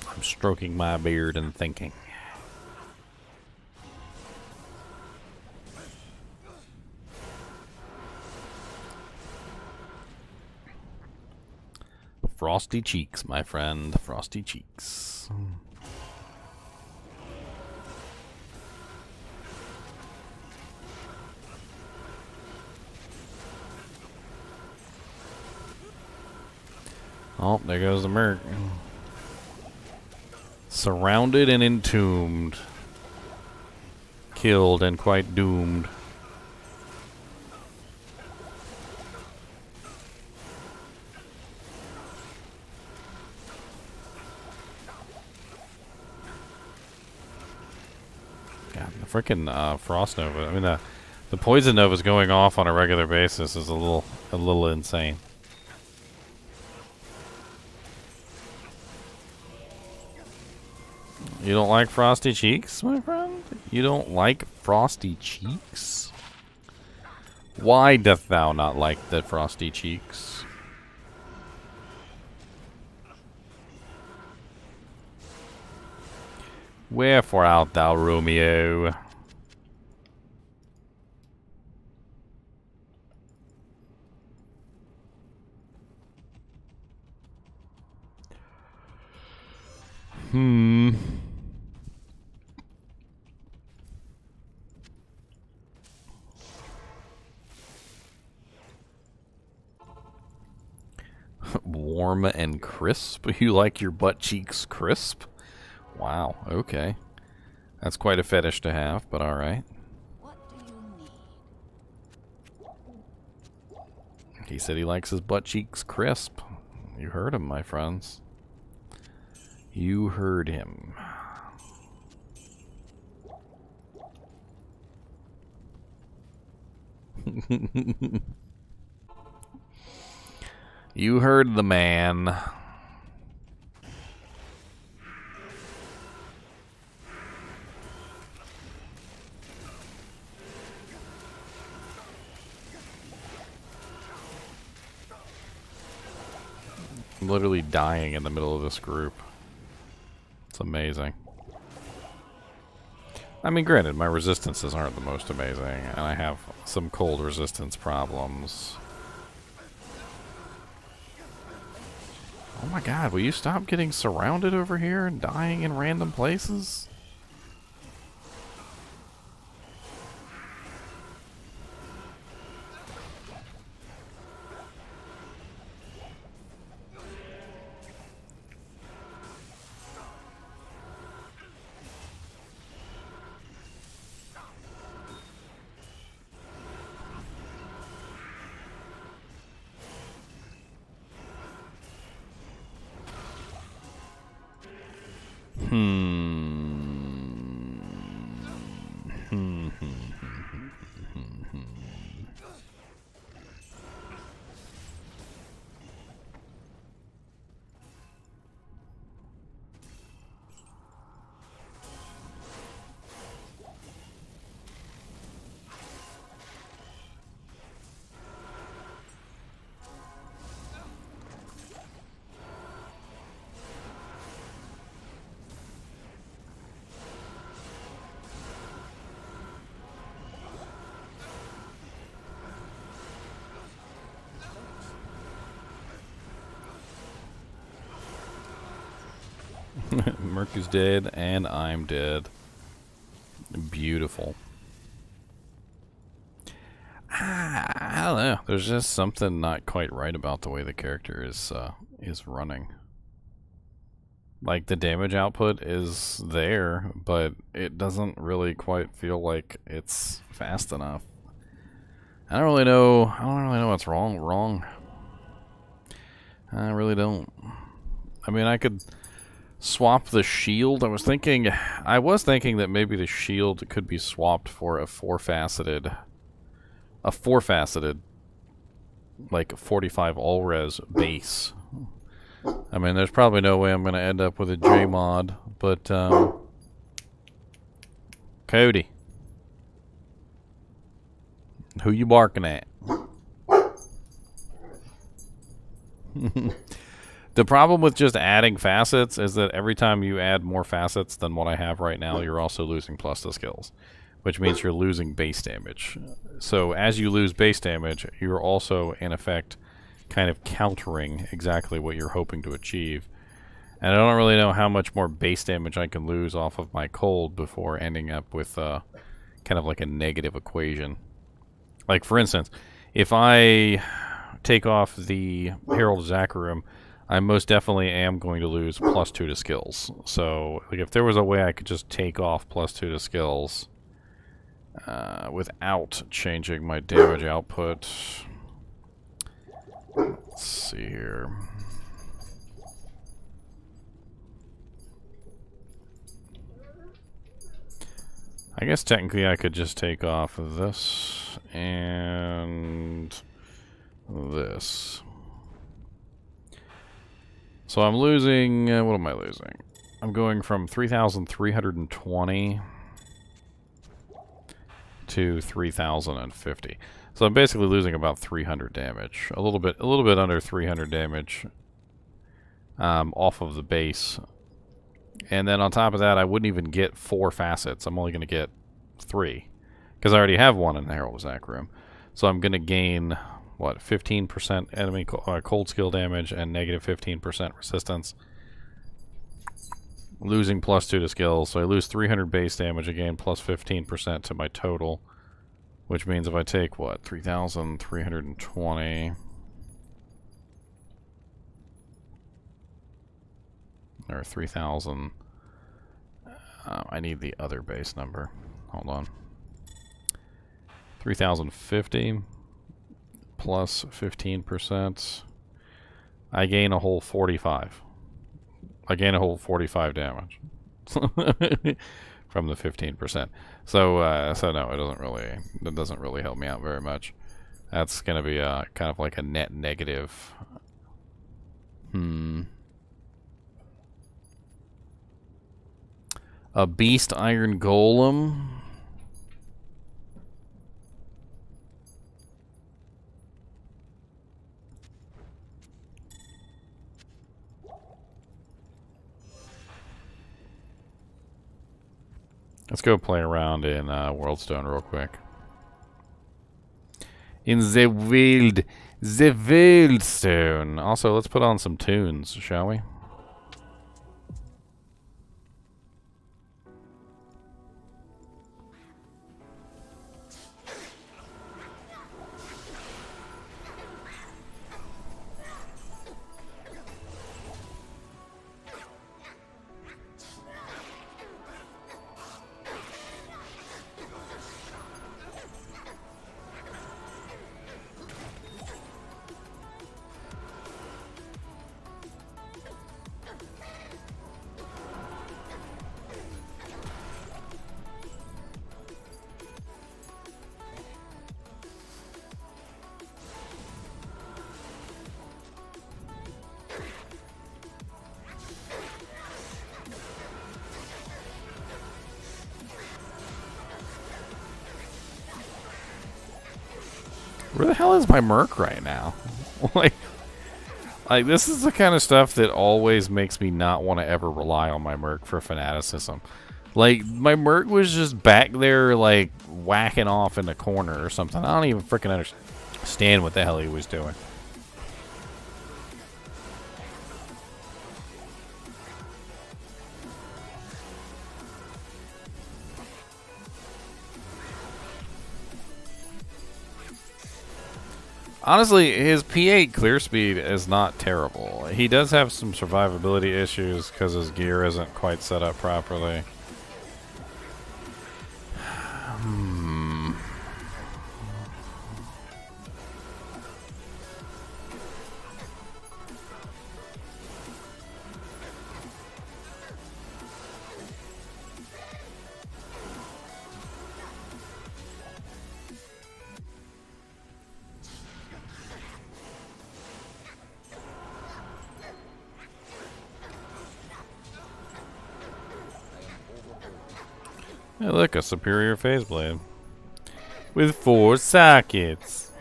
Speaker 1: I'm stroking my beard and thinking. Frosty cheeks, my friend. Frosty cheeks. Oh, there goes the Merc. Surrounded and entombed. Killed and quite doomed. God, the freaking Frost Nova. I mean, the Poison Nova's going off on a regular basis is a little insane. You don't like frosty cheeks, my friend? You don't like frosty cheeks? Why doth thou not like the frosty cheeks? Wherefore art thou, Romeo? Warm and crisp? You like your butt cheeks crisp? Wow, okay. That's quite a fetish to have, but alright.
Speaker 3: What do you need?
Speaker 1: He said he likes his butt cheeks crisp. You heard him, my friends. You heard him. You heard the man. I'm literally dying in the middle of this group. It's amazing. I mean, granted, my resistances aren't the most amazing, and I have some cold resistance problems. Oh my god, will you stop getting surrounded over here and dying in random places? Merc is dead, and I'm dead. Beautiful. I don't know. There's just something not quite right about the way the character is running. Like, the damage output is there, but it doesn't really quite feel like it's fast enough. I don't really know what's wrong. I really don't. I mean, I could swap the shield. I was thinking that maybe the shield could be swapped for a four-faceted, like 45 all-res base. I mean, there's probably no way I'm going to end up with a J mod, but Cody, who you barking at? The problem with just adding facets is that every time you add more facets than what I have right now, you're also losing plus the skills, which means you're losing base damage. So as you lose base damage, you're also, in effect, kind of countering exactly what you're hoping to achieve. And I don't really know how much more base damage I can lose off of my cold before ending up with kind of like a negative equation. Like, for instance, if I take off the Herald of Zacharium, I most definitely am going to lose +2 to skills. So, like, if there was a way I could just take off +2 to skills without changing my damage output. Let's see here. I guess technically I could just take off this and this. So I'm losing, what am I losing? I'm going from 3,320 to 3,050. So I'm basically losing about 300 damage. A little bit under 300 damage off of the base. And then on top of that, I wouldn't even get 4 facets. I'm only going to get 3. Because I already have 1 in the Herald of Zacharium. So I'm going to gain, what, 15% enemy cold skill damage and negative 15% resistance. Losing +2 to skills. So I lose 300 base damage again, plus 15% to my total. Which means if I take, what, 3,320... or 3,000. I need the other base number. Hold on. 3,050 plus 15%. I gain a whole 45. I gain a whole 45 damage from the 15%. So, so no, it doesn't really help me out very much. That's gonna be kind of like a net negative. A beast iron golem. Let's go play around in Worldstone real quick. In the Worldstone. Also, let's put on some tunes, shall we? Where the hell is my merc right now? like this is the kind of stuff that always makes me not want to ever rely on my merc for fanaticism. Like, my merc was just back there, like, whacking off in the corner or something. I don't even freaking understand what the hell he was doing. Honestly, his P8 clear speed is not terrible. He does have some survivability issues because his gear isn't quite set up properly. Hey, look, a superior phase blade with 4 sockets.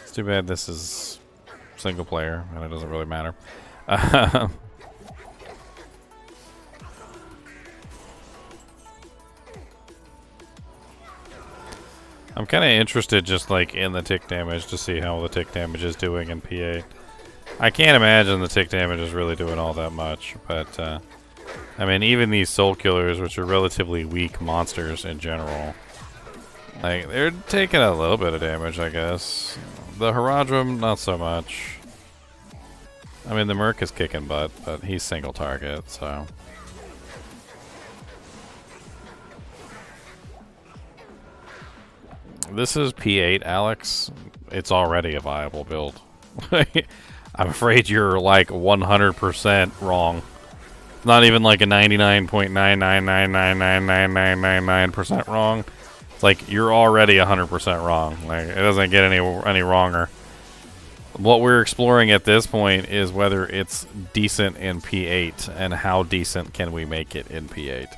Speaker 1: It's too bad this is single player and it doesn't really matter. I'm kind of interested just like in the tick damage to see how the tick damage is doing in P8. I can't imagine the tick damage is really doing all that much, but I mean, even these soul killers, which are relatively weak monsters in general, like, they're taking a little bit of damage, I guess. The Haradrim, not so much. I mean, the Merc is kicking butt, but he's single target, so. This is P8, Alex. It's already a viable build. I'm afraid you're like 100% wrong. Not even like a 99.999999999% wrong. It's like you're already 100% wrong. Like, it doesn't get any wronger. What we're exploring at this point is whether it's decent in P8 and how decent can we make it in P8.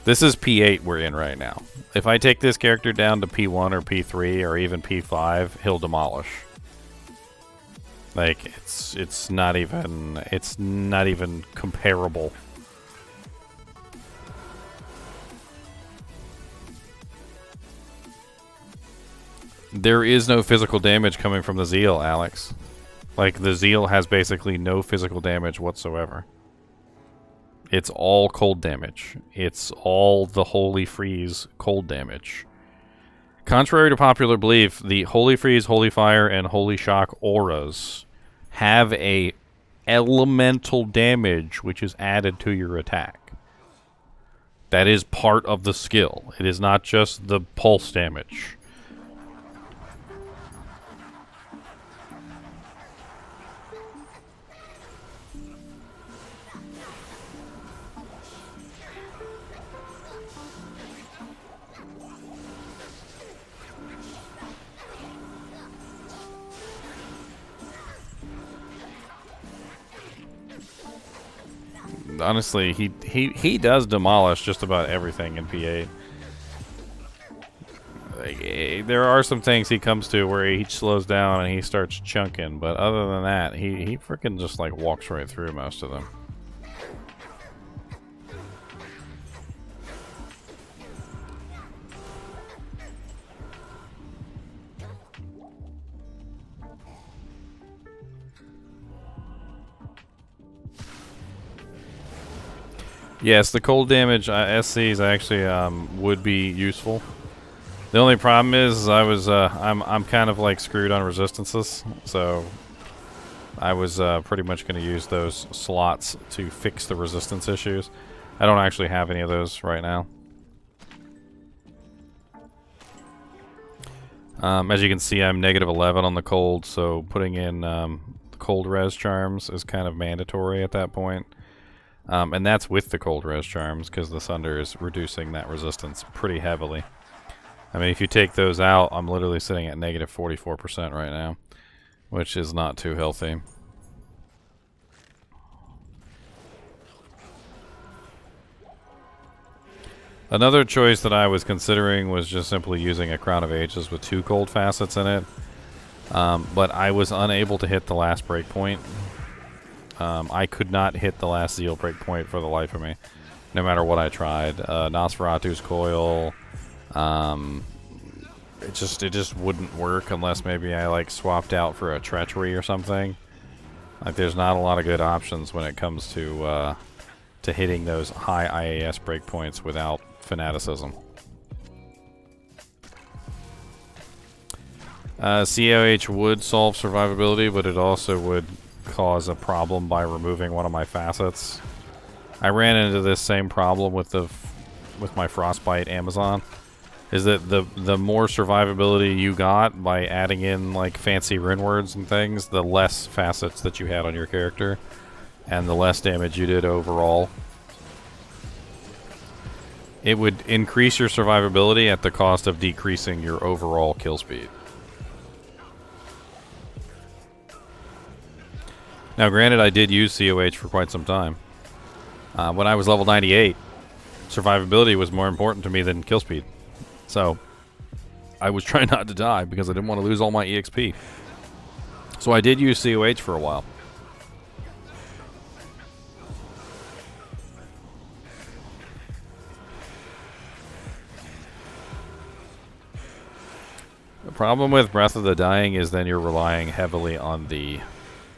Speaker 1: This is P8 we're in right now. If I take this character down to P1 or P3 or even P5, he'll demolish. Like, it's not even comparable. There is no physical damage coming from the Zeal, Alex. Like, the Zeal has basically no physical damage whatsoever. It's all cold damage. It's all the Holy Freeze cold damage. Contrary to popular belief, the Holy Freeze, Holy Fire, and Holy Shock auras have a elemental damage which is added to your attack. That is part of the skill. It is not just the pulse damage. Honestly, he does demolish just about everything in P8. Like, there are some things he comes to where he slows down and he starts chunking, but other than that, he freaking just like walks right through most of them. Yes, the cold damage SCs actually would be useful. The only problem is I'm kind of like screwed on resistances, so I was pretty much going to use those slots to fix the resistance issues. I don't actually have any of those right now. As you can see, I'm -11 on the cold, so putting in cold res charms is kind of mandatory at that point. And that's with the cold res charms, because the Sunder is reducing that resistance pretty heavily. I mean, if you take those out, I'm literally sitting at -44% right now, which is not too healthy. Another choice that I was considering was just simply using a Crown of Ages with 2 cold facets in it. But I was unable to hit the last breakpoint. I could not hit the last Zeal breakpoint for the life of me, no matter what I tried. Nosferatu's Coil, it just wouldn't work unless maybe I like swapped out for a Treachery or something. Like, there's not a lot of good options when it comes to hitting those high IAS breakpoints without fanaticism. COH would solve survivability, but it also would cause a problem by removing one of my facets. I ran into this same problem with my Frostbite Amazon. Is that the more survivability you got by adding in like fancy rune words and things, the less facets that you had on your character, and the less damage you did overall. It would increase your survivability at the cost of decreasing your overall kill speed. Now, granted, I did use COH for quite some time. When I was level 98, survivability was more important to me than kill speed. So, I was trying not to die because I didn't want to lose all my EXP. So I did use COH for a while. The problem with Breath of the Dying is then you're relying heavily on the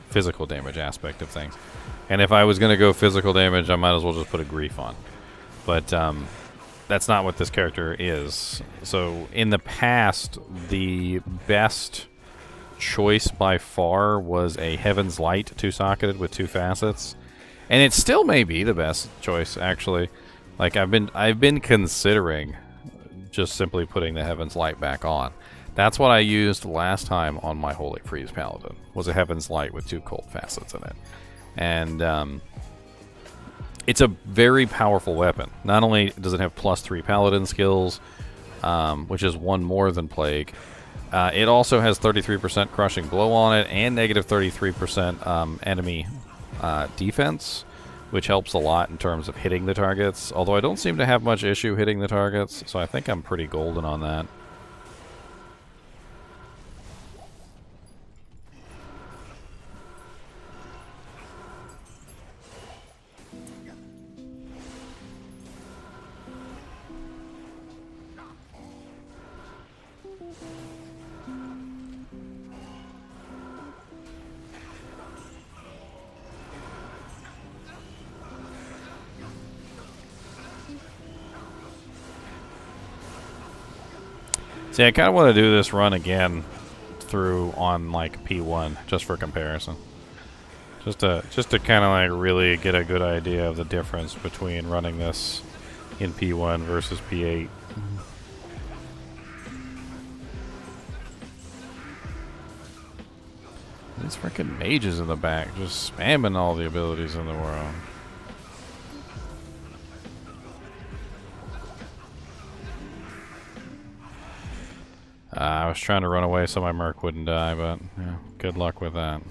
Speaker 1: physical damage aspect of things. And if I was going to go physical damage, I might as well just put a Grief on. But that's not what this character is. So in the past, the best choice by far was a Heaven's Light 2-socketed with 2 facets. And it still may be the best choice, actually. Like, I've been considering just simply putting the Heaven's Light back on. That's what I used last time on my Holy Freeze Paladin, was a Heaven's Light with 2 cold facets in it. And it's a very powerful weapon. Not only does it have +3 Paladin skills, which is 1 more than Plague, it also has 33% Crushing Blow on it and -33% enemy defense, which helps a lot in terms of hitting the targets. Although I don't seem to have much issue hitting the targets, so I think I'm pretty golden on that. See, I kind of want to do this run again through on like P1 just for comparison. Just to kind of like really get a good idea of the difference between running this in P1 versus P8. These freaking mages in the back just spamming all the abilities in the world. I was trying to run away so my Merc wouldn't die, but yeah, good luck with that.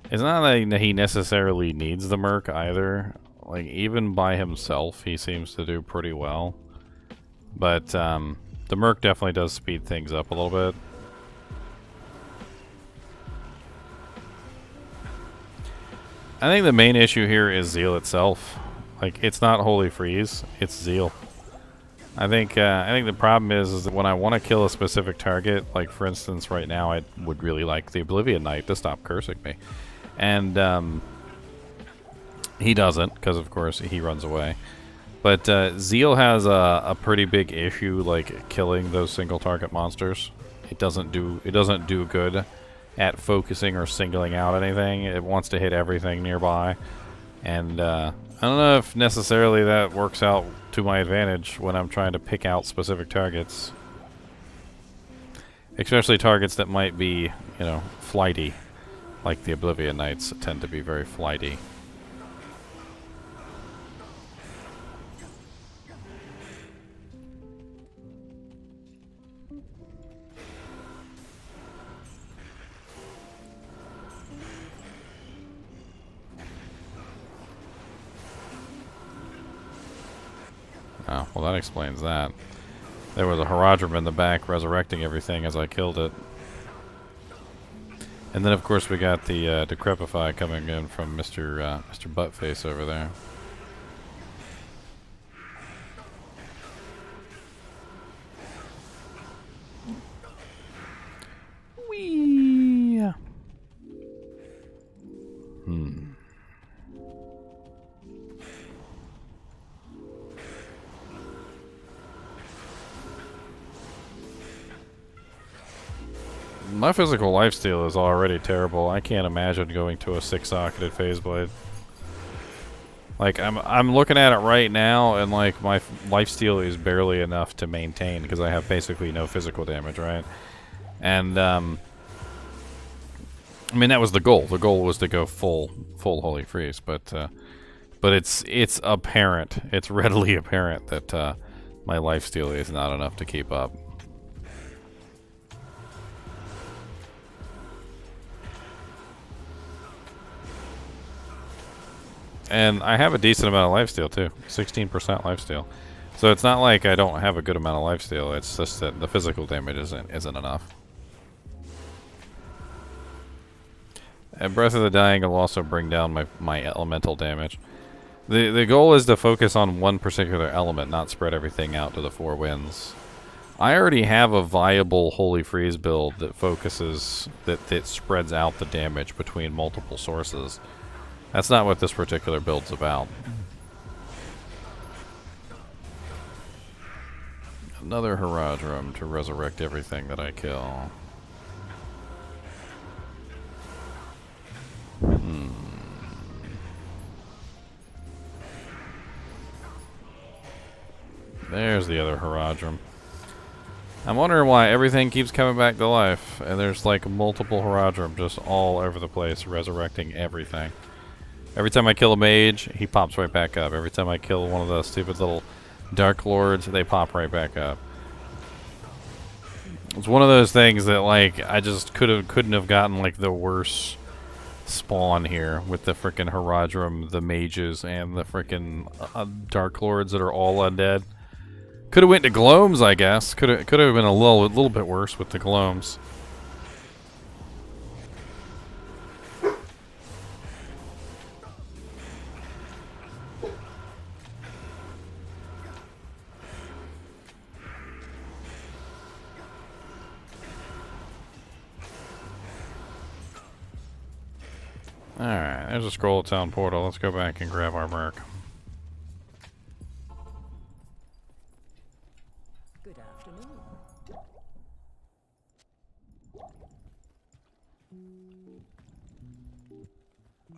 Speaker 1: It's not that he necessarily needs the Merc either. Like, even by himself, he seems to do pretty well. But the Merc definitely does speed things up a little bit. I think the main issue here is Zeal itself. Like, it's not Holy Freeze, it's Zeal. I think the problem is that when I want to kill a specific target, like for instance right now I would really like the Oblivion Knight to stop cursing me. And he doesn't, because of course he runs away. But Zeal has a pretty big issue, like killing those single target monsters. It doesn't do good at focusing or singling out anything. It wants to hit everything nearby, and I don't know if necessarily that works out to my advantage when I'm trying to pick out specific targets, especially targets that might be, you know, flighty, like the Oblivion Knights tend to be very flighty. Oh, well that explains that. There was a Haradrim in the back resurrecting everything as I killed it. And then of course we got the Decrepify coming in from Mr. Buttface over there. Whee! My physical lifesteal is already terrible. I can't imagine going to a 6-socketed phase blade. Like I'm looking at it right now, and like my lifesteal is barely enough to maintain because I have basically no physical damage, right? And I mean that was the goal. The goal was to go full Holy Freeze, but it's apparent. It's readily apparent that my lifesteal is not enough to keep up. And I have a decent amount of lifesteal too, 16% lifesteal. So it's not like I don't have a good amount of lifesteal. It's just that the physical damage isn't enough. And Breath of the Dying will also bring down my elemental damage. The goal is to focus on one particular element, not spread everything out to the 4 winds. I already have a viable Holy Freeze build that focuses, that spreads out the damage between multiple sources. That's not what this particular build's about. Another Haradrim to resurrect everything that I kill. There's the other Haradrim. I'm wondering why everything keeps coming back to life, and there's like multiple Haradrim just all over the place resurrecting everything. Every time I kill a mage, he pops right back up. Every time I kill one of those stupid little Dark Lords, they pop right back up. It's one of those things that, like, I just couldn't have gotten like the worst spawn here with the frickin' Haradrim, the mages, and the frickin' Dark Lords that are all undead. Could have went to Gloams, I guess. Could have been a little bit worse with the Gloams. Alright, there's a Scroll of Town portal. Let's go back and grab our Merc.
Speaker 4: Good afternoon.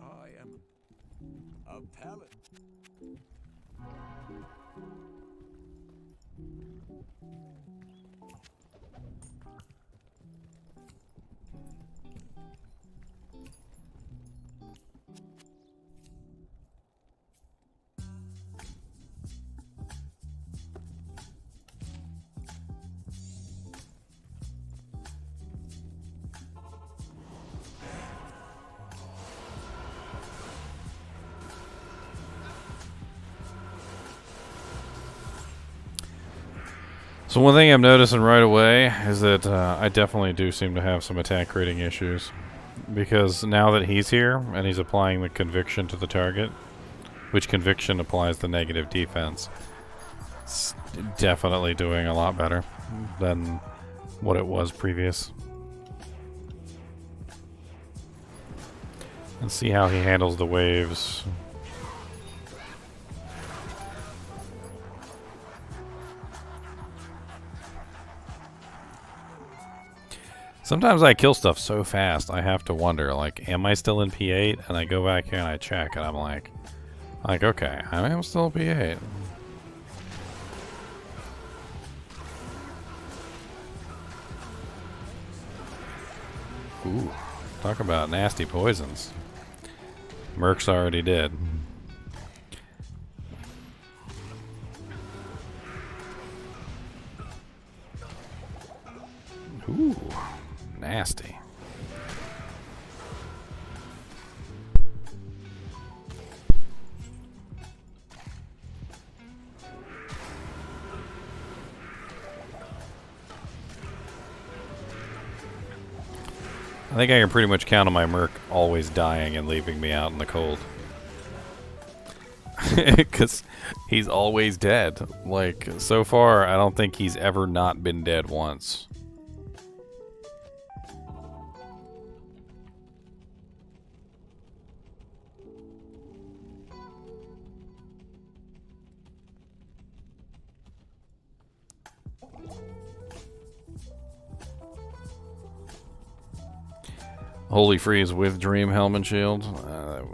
Speaker 2: I am a pallet.
Speaker 1: So one thing I'm noticing right away is that I definitely do seem to have some attack rating issues. Because now that he's here, and he's applying the conviction to the target, which conviction applies the negative defense, it's definitely doing a lot better than what it was previous. Let's see how he handles the waves. Sometimes I kill stuff so fast, I have to wonder, like, am I still in P8? And I go back here and I check, and I'm like, okay, I am still in P8. Ooh, talk about nasty poisons. Merc's already dead. Ooh, nasty. I think I can pretty much count on my Merc always dying and leaving me out in the cold. Because he's always dead. Like, so far, I don't think he's ever not been dead once. Holy Freeze with Dream Helm and Shield.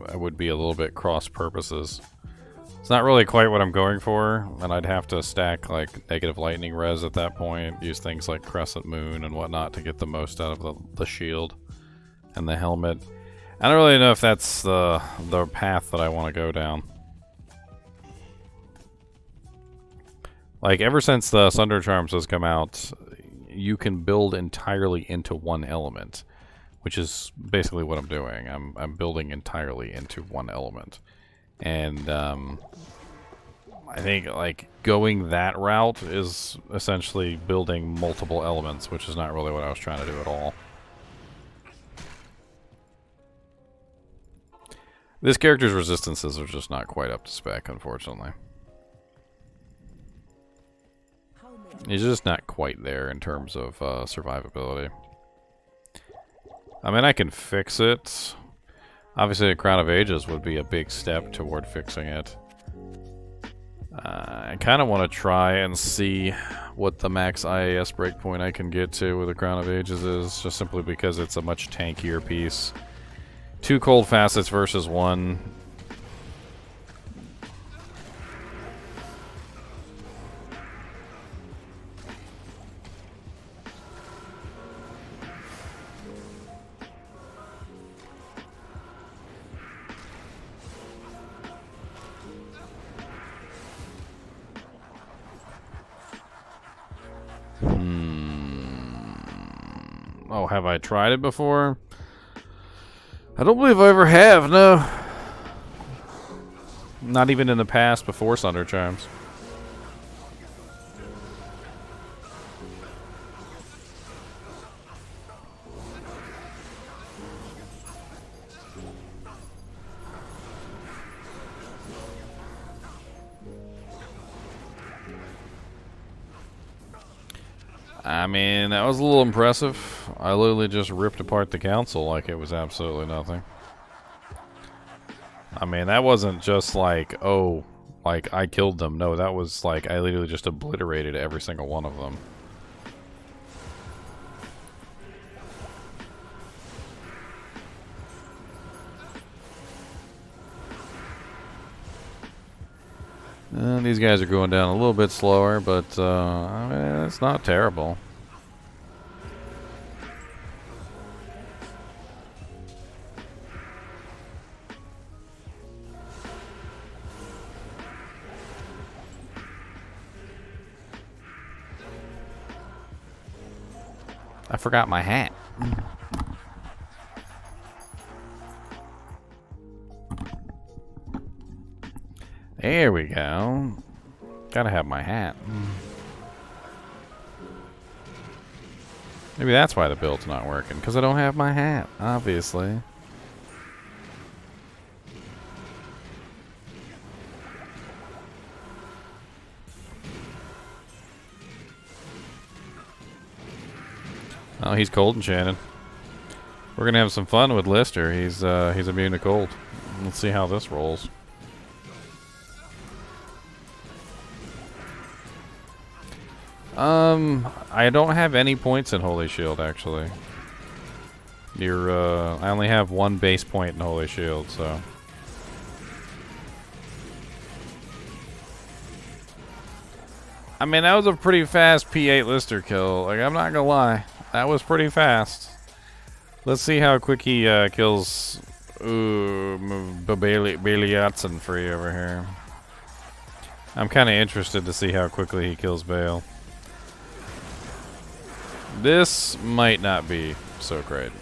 Speaker 1: I would be a little bit cross purposes. It's not really quite what I'm going for, and I'd have to stack like negative lightning res at that point, use things like Crescent Moon and whatnot to get the most out of the shield and the helmet. I don't really know if that's the path that I want to go down. Like, ever since the Sunder Charms has come out, you can build entirely into one element, which is basically what I'm doing. I'm building entirely into one element. And I think like going that route is essentially building multiple elements, which is not really what I was trying to do at all. This character's resistances are just not quite up to spec, unfortunately. He's just not quite there in terms of survivability. I mean, I can fix it. Obviously, a Crown of Ages would be a big step toward fixing it. I kind of want to try and see what the max IAS breakpoint I can get to with a Crown of Ages is, just simply because it's a much tankier piece. 2 cold facets versus 1. Oh, have I tried it before? I don't believe I ever have, no. Not even in the past before Sunder Charms. I mean, that was a little impressive. I literally just ripped apart the council like it was absolutely nothing. I mean, that wasn't just like, oh, like I killed them. No, that was like I literally just obliterated every single one of them. And these guys are going down a little bit slower, but I mean, it's not terrible. I forgot my hat. There we go. Gotta have my hat. Maybe that's why the build's not working, because I don't have my hat, obviously. Oh, he's cold enchanted. We're gonna have some fun with Lister. He's immune to cold. Let's see how this rolls. I don't have any points in Holy Shield actually. I only have one base point in Holy Shield, so. I mean, that was a pretty fast P8 Lister kill. Like, I'm not gonna lie, that was pretty fast. Let's see how quick he kills Baliatson free over here. I'm kind of interested to see how quickly he kills Bale. This might not be so great.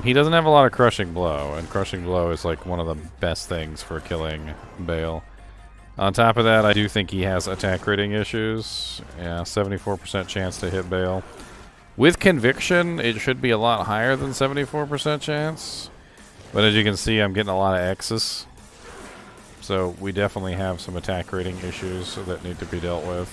Speaker 1: He doesn't have a lot of Crushing Blow, and Crushing Blow is like one of the best things for killing Bale. On top of that, I do think he has attack rating issues. Yeah, 74% chance to hit Bale. With Conviction, it should be a lot higher than 74% chance. But as you can see, I'm getting a lot of X's. So we definitely have some attack rating issues that need to be dealt with.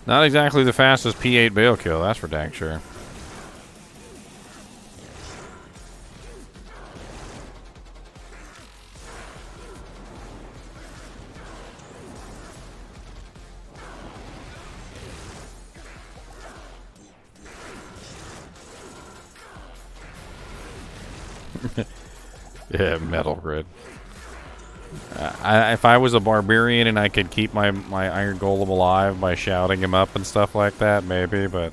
Speaker 1: Not exactly the fastest P8 Bale kill, that's for dang sure. Yeah, metal grid. If I was a barbarian and I could keep my Iron Golem alive by shouting him up and stuff like that, maybe, but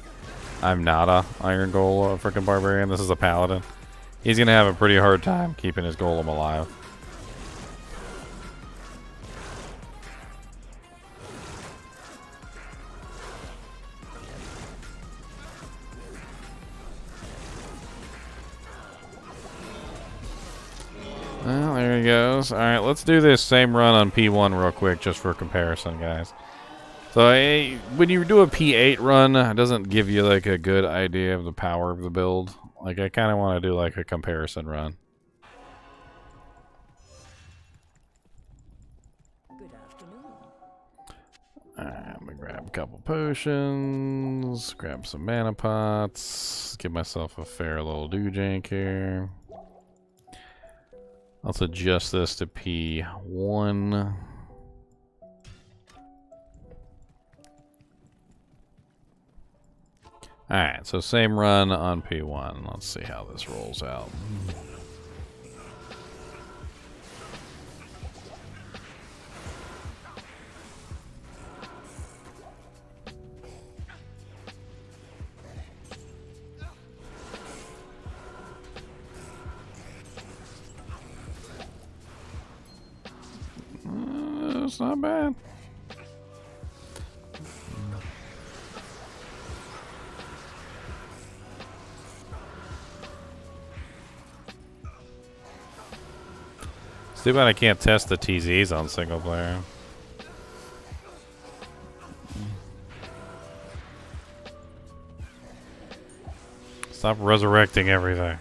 Speaker 1: I'm not a Iron Golem freaking barbarian. This is a paladin. He's gonna have a pretty hard time keeping his golem alive. Well, there he goes. Alright, let's do this same run on P1 real quick, just for comparison, guys. So, when you do a P8 run, it doesn't give you, like, a good idea of the power of the build. Like, I kind of want to do, like, a comparison run.
Speaker 3: Good afternoon.
Speaker 1: Alright, I'm gonna grab a couple potions, grab some mana pots, give myself a fair little doojank here. Let's adjust this to P1. Alright, so same run on P1. Let's see how this rolls out. It's not bad. It's too bad I can't test the TZs on single player. Stop resurrecting everything.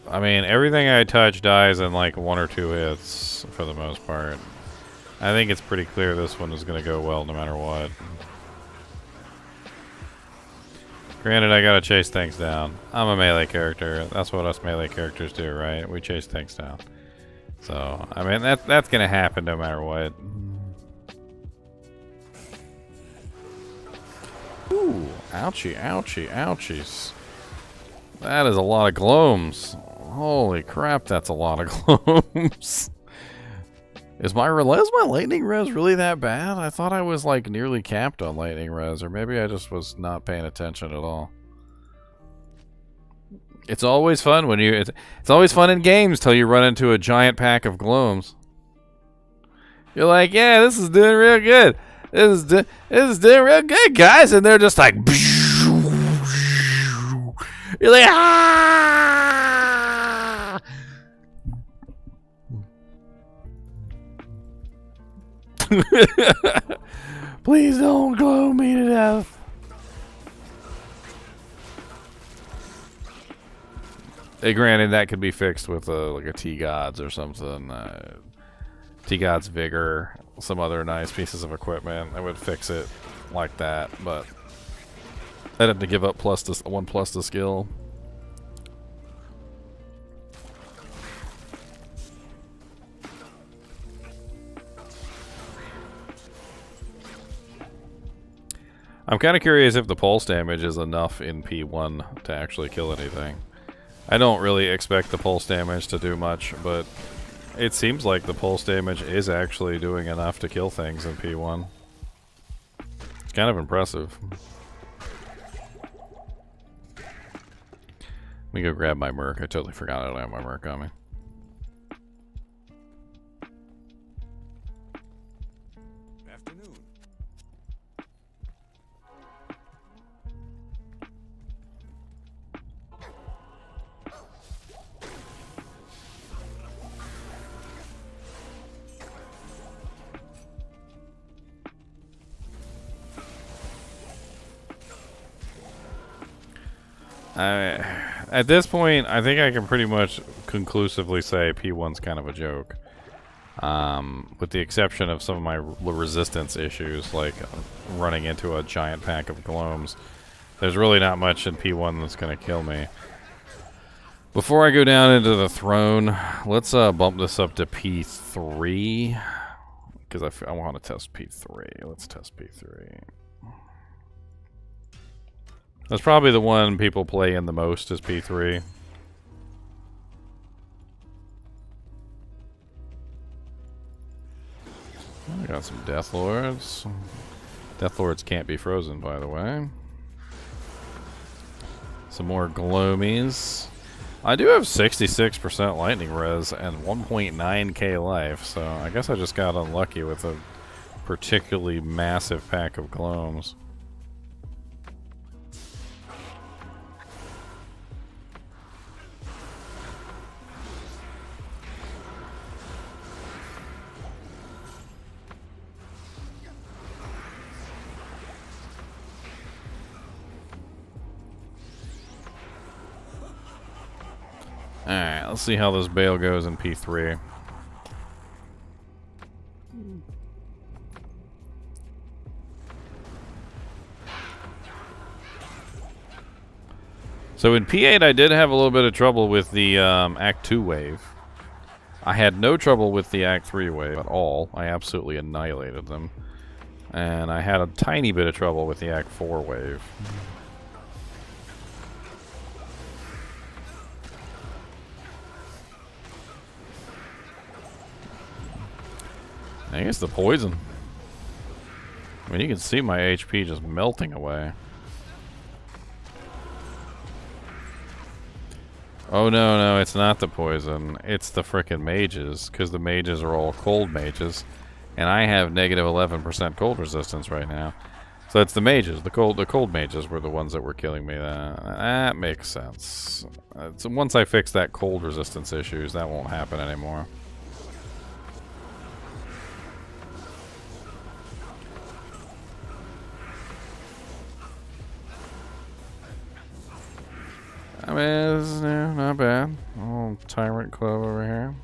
Speaker 1: I mean, everything I touch dies in like 1 or 2 hits for the most part. I think it's pretty clear this one is going to go well no matter what. Granted, I gotta chase things down. I'm a melee character. That's what us melee characters do, right? We chase things down. So, I mean, that's gonna happen no matter what. Ooh, ouchie, ouchie, ouchies. That is a lot of gloams. Holy crap, that's a lot of gloams. Is my lightning res really that bad? I thought I was like nearly capped on lightning res, or maybe I just was not paying attention at all. It's always fun when you it's always fun in games till you run into a giant pack of gloams. You're like, yeah, this is doing real good. This is doing real good, guys. And they're just like, you're like, ah! Please don't glow me to death. Hey, granted, that could be fixed with like a T-Gods or something. T-Gods Vigor, some other nice pieces of equipment. I would fix it like that, but I'd have to give up one plus the skill. I'm kind of curious if the pulse damage is enough in P1 to actually kill anything. I don't really expect the pulse damage to do much, but it seems like the pulse damage is actually doing enough to kill things in P1. It's kind of impressive. Let me go grab my Merc. I totally forgot I don't have my Merc on me.
Speaker 2: Afternoon.
Speaker 1: At this point, I think I can pretty much conclusively say P1's kind of a joke. With the exception of some of my resistance issues, like running into a giant pack of glomes. There's really not much in P1 that's going to kill me. Before I go down into the throne, let's bump this up to P3. Because I want to test P3. Let's test P3. That's probably the one people play in the most is P3. I got some Death Lords. Death Lords can't be frozen, by the way. Some more Glomies. I do have 66% lightning res and 1.9k life, so I guess I just got unlucky with a particularly massive pack of Glomes. Alright, let's see how this bale goes in P3. So in P8 I did have a little bit of trouble with the Act 2 wave. I had no trouble with the Act 3 wave at all. I absolutely annihilated them. And I had a tiny bit of trouble with the Act 4 wave. I guess the poison. I mean, you can see my HP just melting away. Oh no, it's not the poison. It's the frickin' mages, because the mages are all cold mages, and I have negative 11% cold resistance right now. So it's the mages. The cold mages were the ones that were killing me. That makes sense. So once I fix that cold resistance issues, that won't happen anymore. I mean, it's not bad. Little Tyrant Club over here.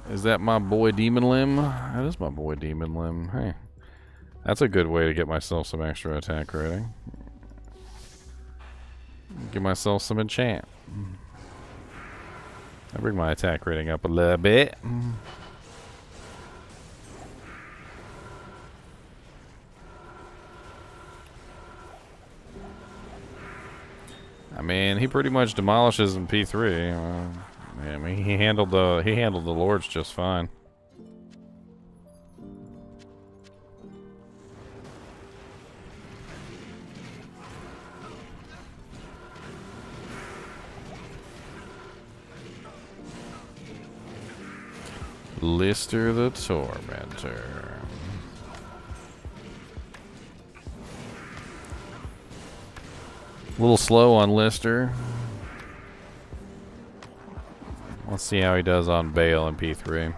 Speaker 1: Is that my boy Demon Limb? That is my boy Demon Limb. Hey, that's a good way to get myself some extra attack rating. Give myself some enchant. I bring my attack rating up a little bit. I mean, he pretty much demolishes in P3. I mean, he handled the lords just fine. Lister the Tormentor. A little slow on Lister. Let's see how he does on Bale and P3.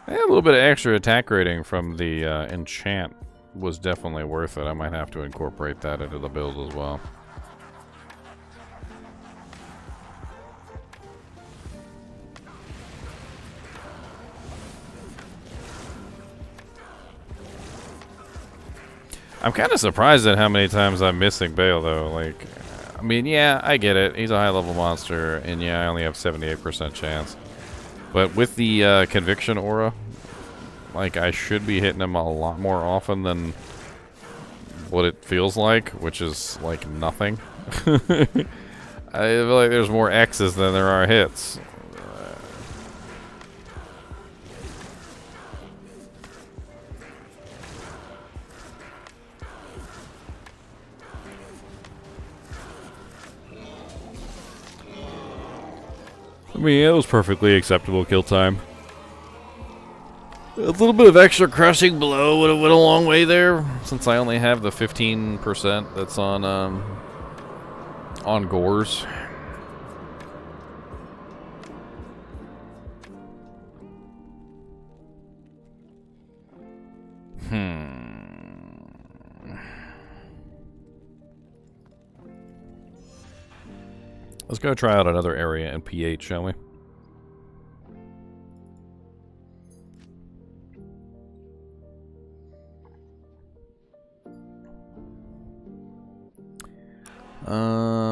Speaker 1: A little bit of extra attack rating from the enchant was definitely worth it. I might have to incorporate that into the build as well. I'm kind of surprised at how many times I'm missing Bale, though. Like, I mean, yeah, I get it. He's a high-level monster, and yeah, I only have 78% chance. But with the conviction aura, like, I should be hitting him a lot more often than what it feels like, which is, like, nothing. I feel like there's more X's than there are hits. I mean, it was perfectly acceptable kill time. A little bit of extra crushing blow would have went a long way there, since I only have the 15% that's on Gores. Let's go try out another area in P8, shall we?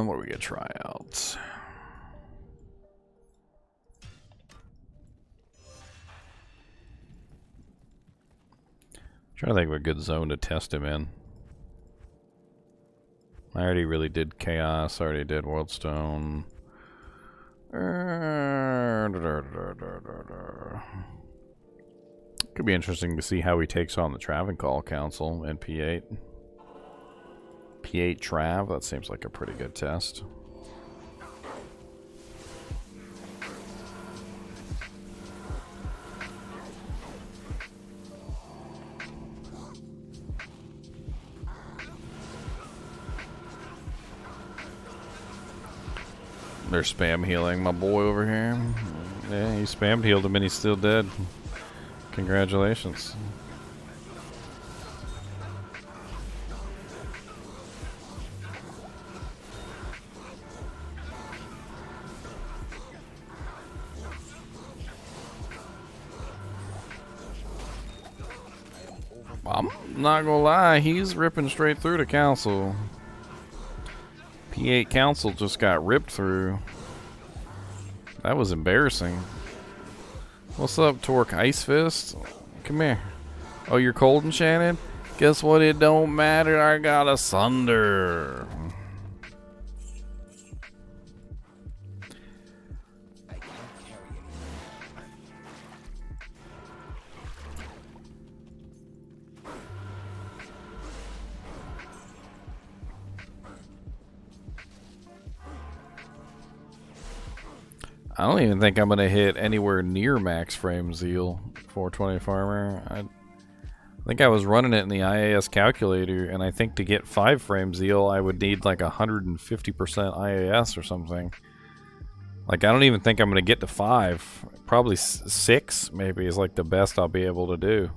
Speaker 1: What are we gonna try out? Trying to think of a good zone to test him in. I already really did Chaos, I already did Worldstone. Could be interesting to see how he takes on the Travancore Council in P8. P8 Trav, that seems like a pretty good test. They're spam healing my boy over here. Yeah, he spammed healed him and he's still dead. Congratulations. I'm not gonna lie, he's ripping straight through the council. P8 council just got ripped through. That was embarrassing. What's up, Torque Ice Fist? Come here. Oh, you're cold, enchanted? Guess what? It don't matter. I got a sunder. I don't even think I'm going to hit anywhere near max frame zeal 420 farmer. I think I was running it in the IAS calculator, and I think to get 5 frame zeal I would need like 150% IAS or something. Like, I don't even think I'm going to get to 5. Probably 6 maybe is like the best I'll be able to do.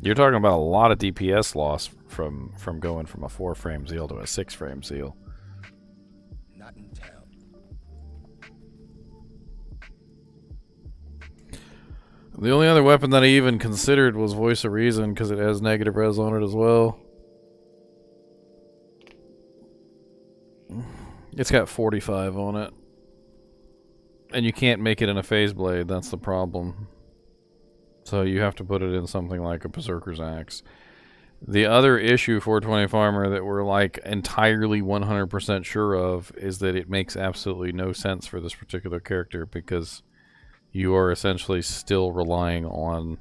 Speaker 1: You're talking about a lot of DPS loss from going from a 4 frame zeal to a 6 frame zeal. The only other weapon that I even considered was Voice of Reason because it has negative res on it as well. It's got 45 on it. And you can't make it in a phase blade, that's the problem. So you have to put it in something like a Berserker's Axe. The other issue for 420 Farmer that we're like entirely 100% sure of is that it makes absolutely no sense for this particular character because you are essentially still relying on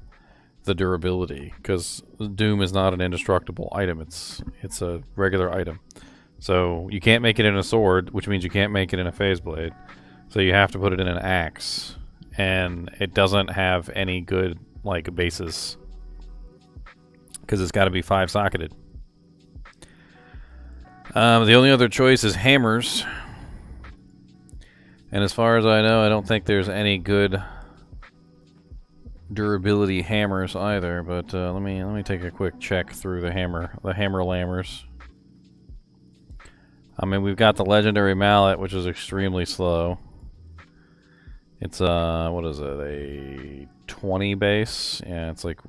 Speaker 1: the durability because Doom is not an indestructible item. It's a regular item. So you can't make it in a sword, which means you can't make it in a phase blade. So you have to put it in an axe, and it doesn't have any good like bases because it's got to be 5-socketed. The only other choice is hammers, and as far as I know, I don't think there's any good durability hammers either. But let me take a quick check through the hammer lammers. I mean, we've got the legendary mallet, which is extremely slow. It's what is it, a 20 base? Yeah, it's like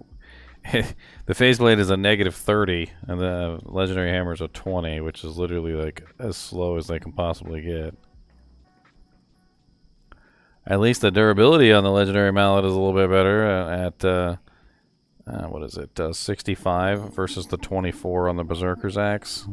Speaker 1: the phase blade is a -30, and the legendary hammer is a 20, which is literally like as slow as they can possibly get. At least the durability on the legendary mallet is a little bit better at what is it, 65 versus the 24 on the berserker's axe.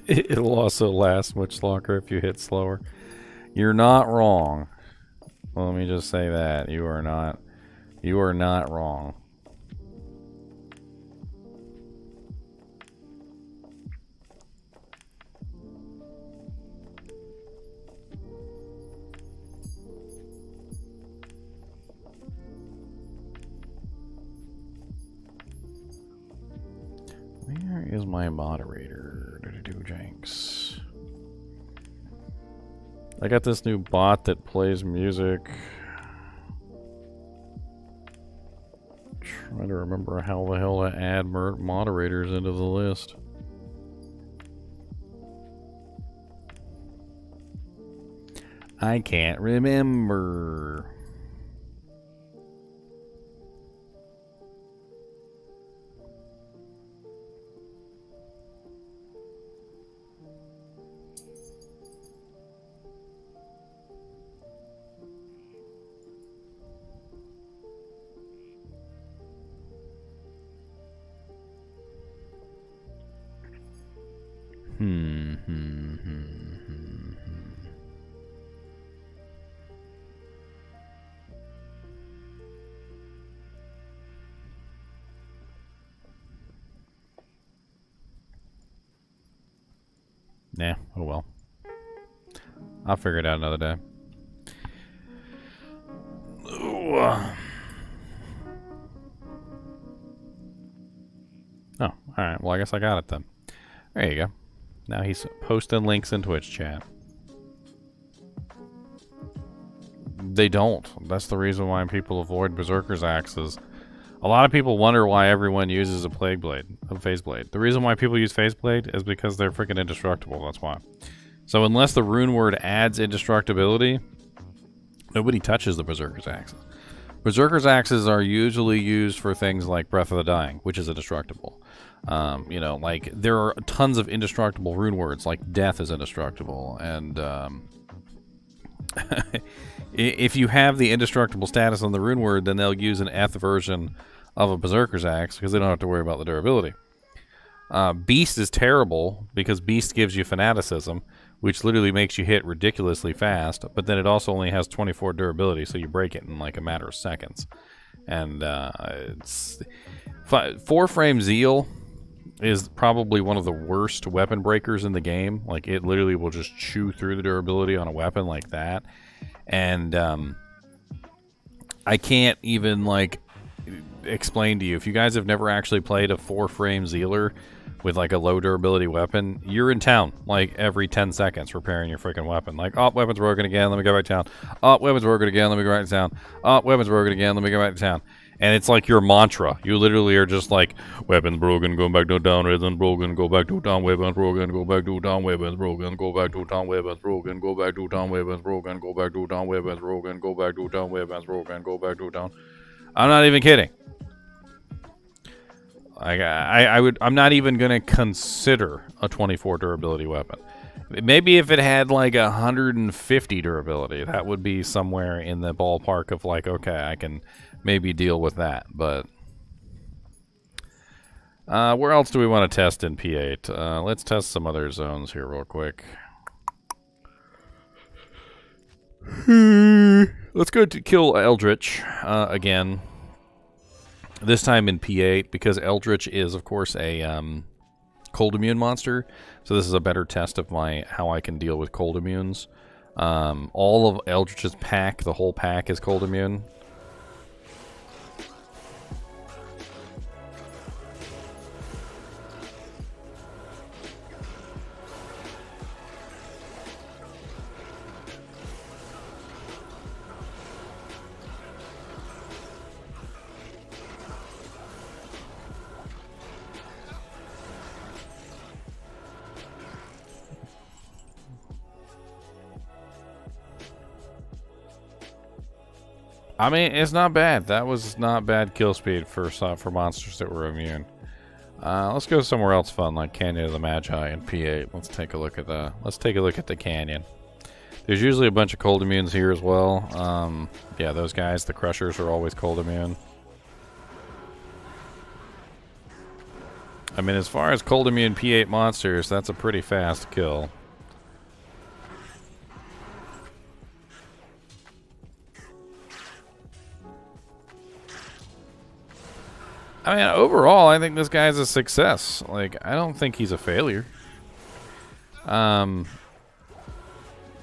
Speaker 1: It'll also last much longer if you hit slower. You're not wrong. Well, let me just say that. You are not wrong. Where is my moderator? Janks. I got this new bot that plays music. Trying to remember how the hell to add moderators into the list. I can't remember. Nah, oh well. I'll figure it out another day. Ooh. Oh, alright. Well, I guess I got it then. There you go. Now he's posting links in Twitch chat. They don't. That's the reason why people avoid Berserker's axes. A lot of people wonder why everyone uses a Plague Blade, a Phase Blade. The reason why people use Phase Blade is because they're freaking indestructible, that's why. So unless the rune word adds indestructibility, nobody touches the Berserker's axes. Berserker's axes are usually used for things like Breath of the Dying, which is indestructible. You know, like, there are tons of indestructible rune words, like Death is indestructible, and, if you have the indestructible status on the rune word, then they'll use an Eth version of a Berserker's Axe because they don't have to worry about the durability. Beast is terrible because Beast gives you fanaticism, which literally makes you hit ridiculously fast, but then it also only has 24 durability, so you break it in like a matter of seconds. And it's 4-frame Zeal is probably one of the worst weapon breakers in the game. Like, it literally will just chew through the durability on a weapon like that. And I can't even like explain to you, if you guys have never actually played a 4-frame Zealer with like a low durability weapon, you're in town like every 10 seconds repairing your freaking weapon. Like, oh, weapon's broken again, let me go back to town. Oh, weapon's broken again, let me go back to town. Oh, weapon's broken again, let me go back to town. And it's like your mantra. You literally are just like, weapon's broken, go back to town, weapon's broken, go back to town, weapon's broken, go back to town, weapon's broken, go back to town, weapon's broken, go back to town, weapon's broken, go back to town, weapon's broken, go back to town, weapon's broken, go back to town. I'm not even kidding. I'm not even gonna consider a 24 durability weapon. Maybe if it had like 150 durability, that would be somewhere in the ballpark of like, okay, I can maybe deal with that. But where else do we want to test in P8? Let's test some other zones here real quick. Let's go to kill Eldritch again. This time in P8, because Eldritch is, of course, a cold immune monster. So this is a better test of how I can deal with cold immunes. All of Eldritch's pack, the whole pack, is cold immune. I mean, it's not bad. That was not bad kill speed for monsters that were immune. Let's go somewhere else fun, like Canyon of the Magi in P8. Let's take a look at the canyon. There's usually a bunch of cold immunes here as well. Yeah, those guys, the Crushers, are always cold immune. I mean, as far as cold immune P8 monsters, that's a pretty fast kill. I mean, overall, I think this guy's a success. Like, I don't think he's a failure.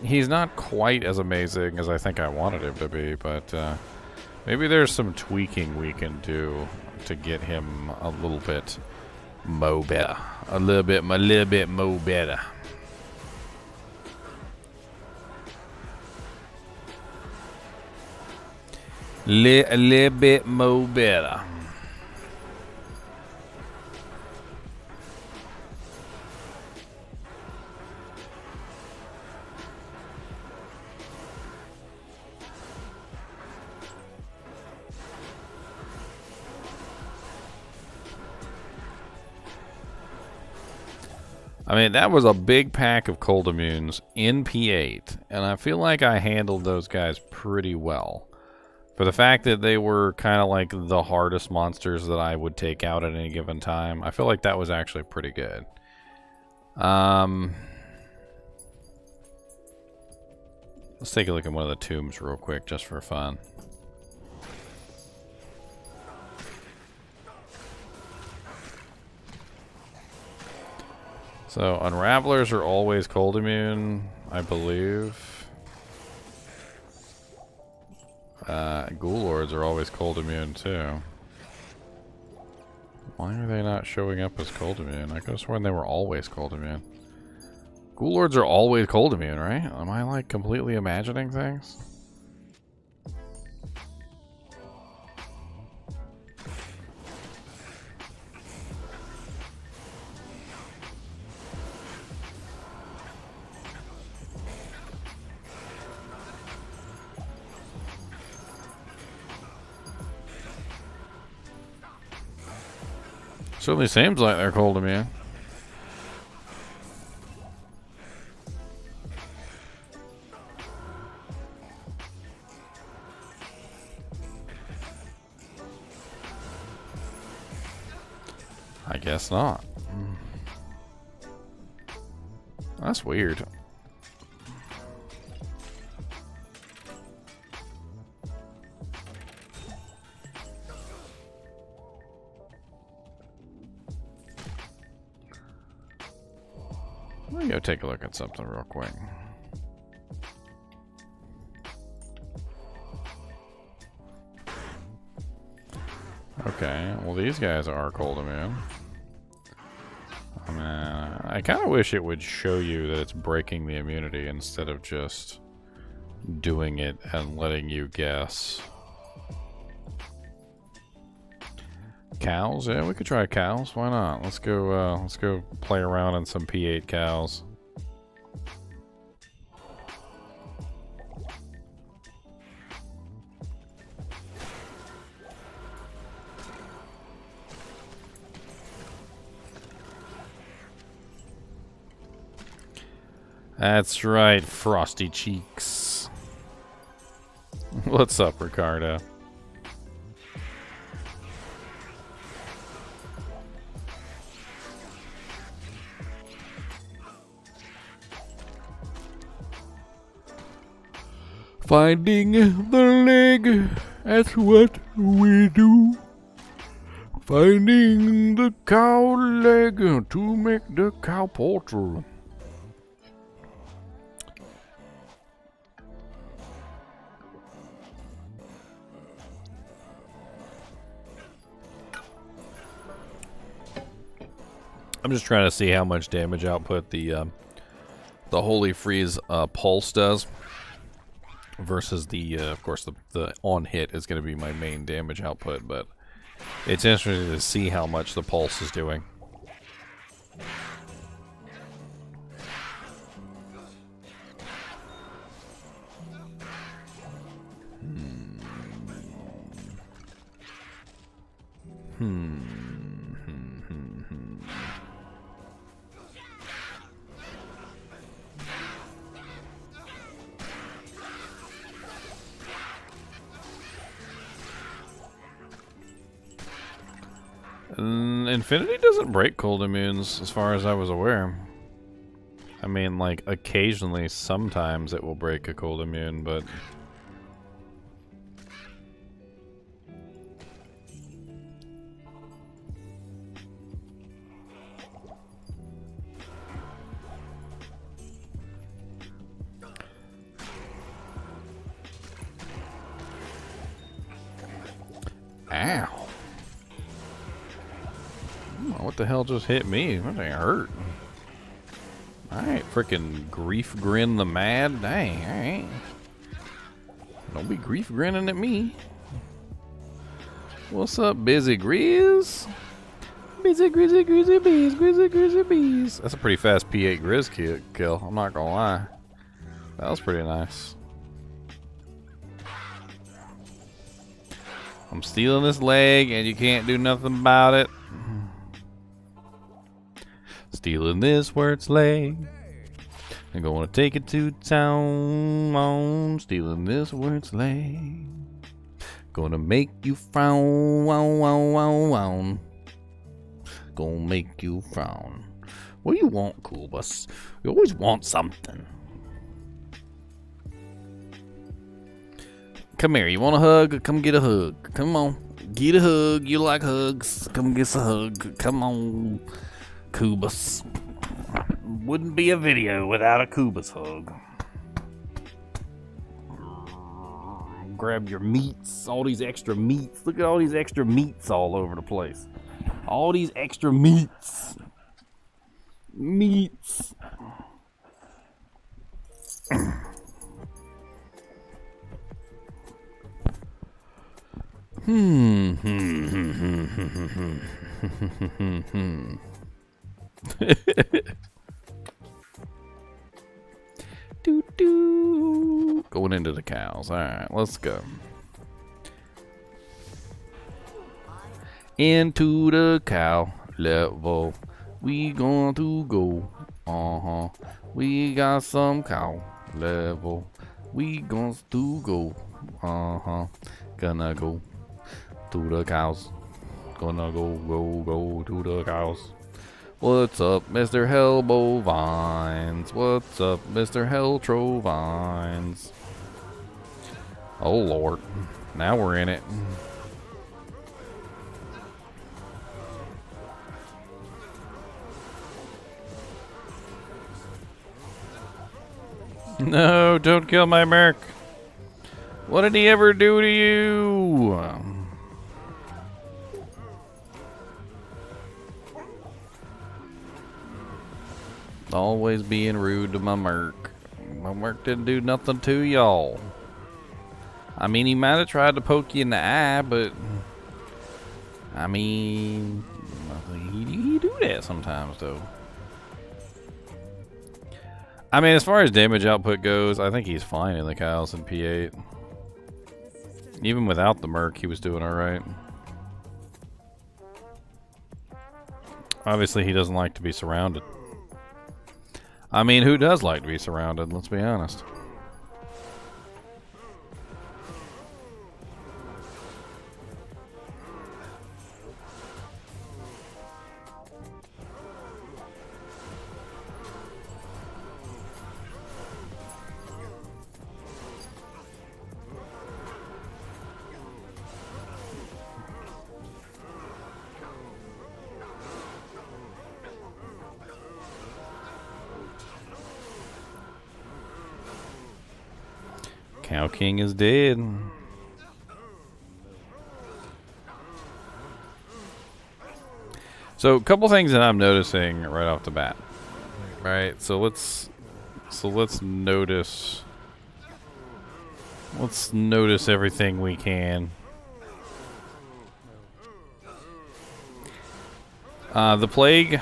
Speaker 1: He's not quite as amazing as I think I wanted him to be, but maybe there's some tweaking we can do to get him a little bit mo better. A little bit mo better. A little bit mo better. I mean, that was a big pack of cold immunes in P8, and I feel like I handled those guys pretty well. For the fact that they were kind of like the hardest monsters that I would take out at any given time, I feel like that was actually pretty good. Let's take a look at one of the tombs real quick, just for fun. So, Unravelers are always cold immune, I believe. Ghoul Lords are always cold immune, too. Why are they not showing up as cold immune? I could have sworn they were always cold immune. Ghoul Lords are always cold immune, right? Am I, like, completely imagining things? Certainly seems like they're cold immune. I guess not. That's weird. Let me go take a look at something real quick. Okay, well these guys are cold immune. I mean, I kind of wish it would show you that it's breaking the immunity instead of just doing it and letting you guess. Cows? Yeah, we could try cows. Why not? Let's go play around in some P8 cows. That's right, Frosty Cheeks. What's up, Ricardo? Finding the leg, that's what we do. Finding the cow leg to make the cow portal. I'm just trying to see how much damage output the Holy Freeze pulse does versus the of course the on hit is going to be my main damage output, but it's interesting to see how much the pulse is doing. Infinity doesn't break cold immunes, as far as I was aware. I mean, like, occasionally, sometimes it will break a cold immune, but... Ow. What the hell just hit me? That thing hurt. Alright, freaking grief grin the mad. Dang, alright. Don't be grief grinning at me. What's up, Busy Grizz? Busy Grizzy Grizzy Bees, Grizzy Grizzy Bees. That's a pretty fast P8 Grizz kill, I'm not gonna lie. That was pretty nice. I'm stealing this leg and you can't do nothing about it. Stealing this where it's leg. I'm gonna take it to town. Stealing this where it's leg. Gonna make you frown. Gonna make you frown. What do you want, Cool Bus? You always want something. Come here, you want a hug? Come get a hug. Come on. Get a hug. You like hugs. Come get a hug. Come on. Kubus. Wouldn't be a video without a Kubus hug. Grab your meats. All these extra meats. Look at all these extra meats all over the place. All these extra meats. Meats. Doo doo. Going into the cows. Alright, let's go. Into the cow level. We going to go. We got some cow level. We going to go. Gonna go to the cows. Gonna go to the cows. What's up, Mr. Hellbovines? What's up, Mr. Helltrovines? Oh, Lord. Now we're in it. No, don't kill my merc. What did he ever do to you? Always being rude to my merc. My merc didn't do nothing to y'all. I mean, he might have tried to poke you in the eye, but I mean, he do that sometimes, though. I mean, as far as damage output goes, I think he's fine in the Kyles and P8. Even without the merc, he was doing alright. Obviously, he doesn't like to be surrounded. I mean, who does like to be surrounded? Let's be honest. Cow King is dead. So, a couple things that I'm noticing right off the bat. Right, so let's notice. Let's notice everything we can. The plague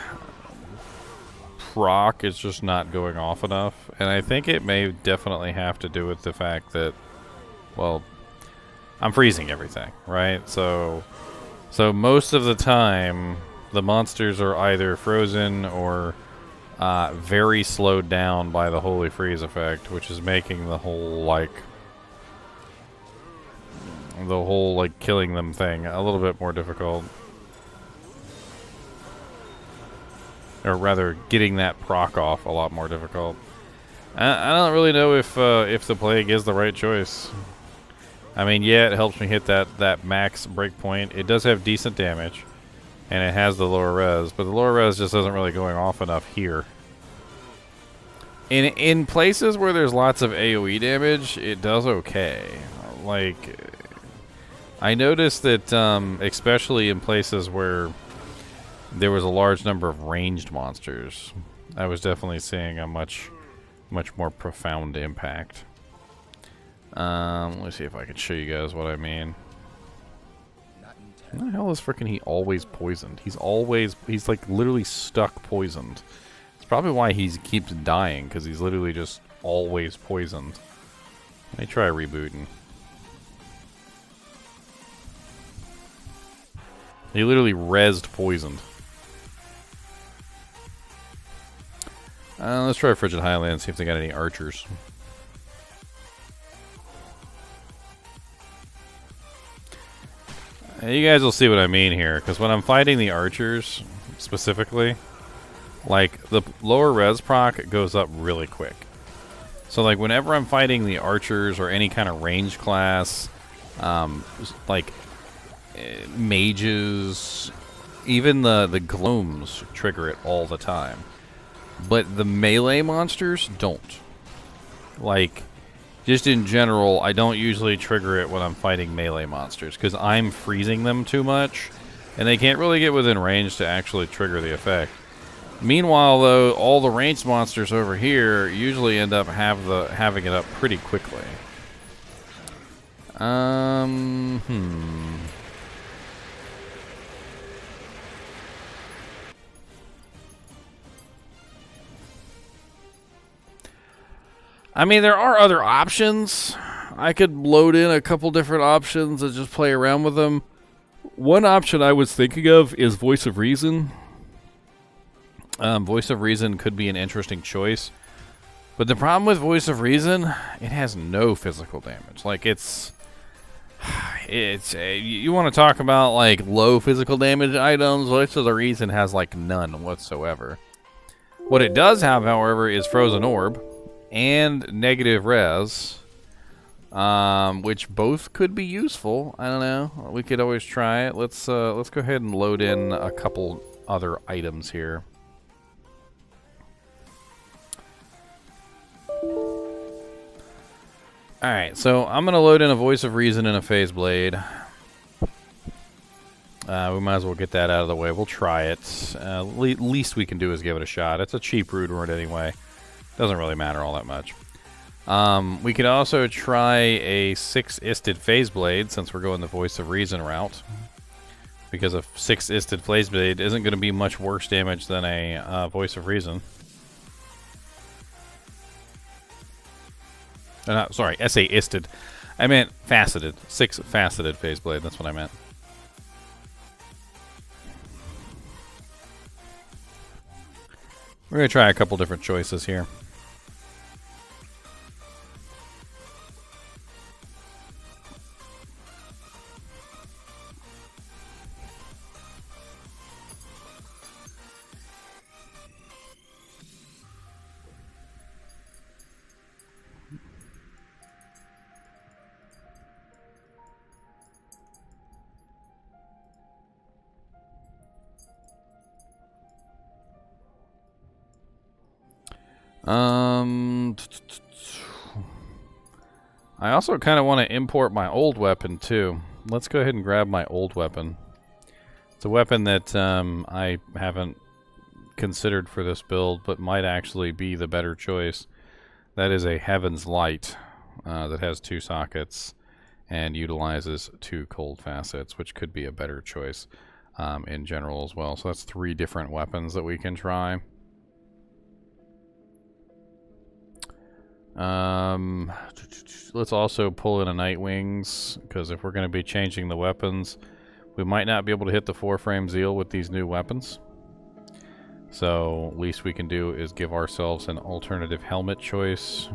Speaker 1: proc is just not going off enough, and I think it may definitely have to do with the fact that, well, I'm freezing everything, right? So most of the time the monsters are either frozen or very slowed down by the holy freeze effect, which is making the whole killing them thing a little bit more difficult. Or rather, getting that proc off a lot more difficult. I don't really know if the plague is the right choice. I mean, yeah, it helps me hit that max breakpoint. It does have decent damage, and it has the lower res, but the lower res just isn't really going off enough here. In places where there's lots of AoE damage, it does okay. Like, I noticed that, especially in places where there was a large number of ranged monsters, I was definitely seeing a much more profound impact. Let me see if I can show you guys what I mean. How the hell is frickin' he always poisoned? He's like literally stuck poisoned. It's probably why he keeps dying, because he's literally just always poisoned. Let me try rebooting. He literally rezzed poisoned. Let's try Frigid Highlands, see if they got any archers. You guys will see what I mean here, because when I'm fighting the archers, specifically, like, the lower res proc goes up really quick. So, like, whenever I'm fighting the archers or any kind of range class, like, mages, even the gloams trigger it all the time. But the melee monsters don't. Like, just in general, I don't usually trigger it when I'm fighting melee monsters, because I'm freezing them too much, and they can't really get within range to actually trigger the effect. Meanwhile, though, all the ranged monsters over here usually end up having it up pretty quickly. I mean, there are other options. I could load in a couple different options and just play around with them. One option I was thinking of is Voice of Reason. Voice of Reason could be an interesting choice. But the problem with Voice of Reason, it has no physical damage. Like, you want to talk about, like, low physical damage items? Voice of the Reason has, like, none whatsoever. What it does have, however, is Frozen Orb and negative res, which both could be useful. I don't know. We could always try it. Let's go ahead and load in a couple other items here. Alright, so I'm going to load in a Voice of Reason and a Phase Blade. We might as well get that out of the way. We'll try it. Least we can do is give it a shot. It's a cheap root word anyway. Doesn't really matter all that much. We could also try a 6-isted Phase Blade since we're going the Voice of Reason route. Because a 6-isted Phase Blade isn't going to be much worse damage than a Voice of Reason. Sorry, SA-isted. I meant faceted. 6-faceted Phase Blade, that's what I meant. We're going to try a couple different choices here. I also kind of want to import my old weapon too. Let's go ahead and grab my old weapon. It's a weapon that I haven't considered for this build, but might actually be the better choice. That is a Heaven's Light that has 2 sockets and utilizes 2 cold facets, which could be a better choice in general as well. So that's 3 different weapons that we can try. Let's also pull in a Nightwings, because if we're going to be changing the weapons, we might not be able to hit the 4-frame Zeal with these new weapons. So, least we can do is give ourselves an alternative helmet choice.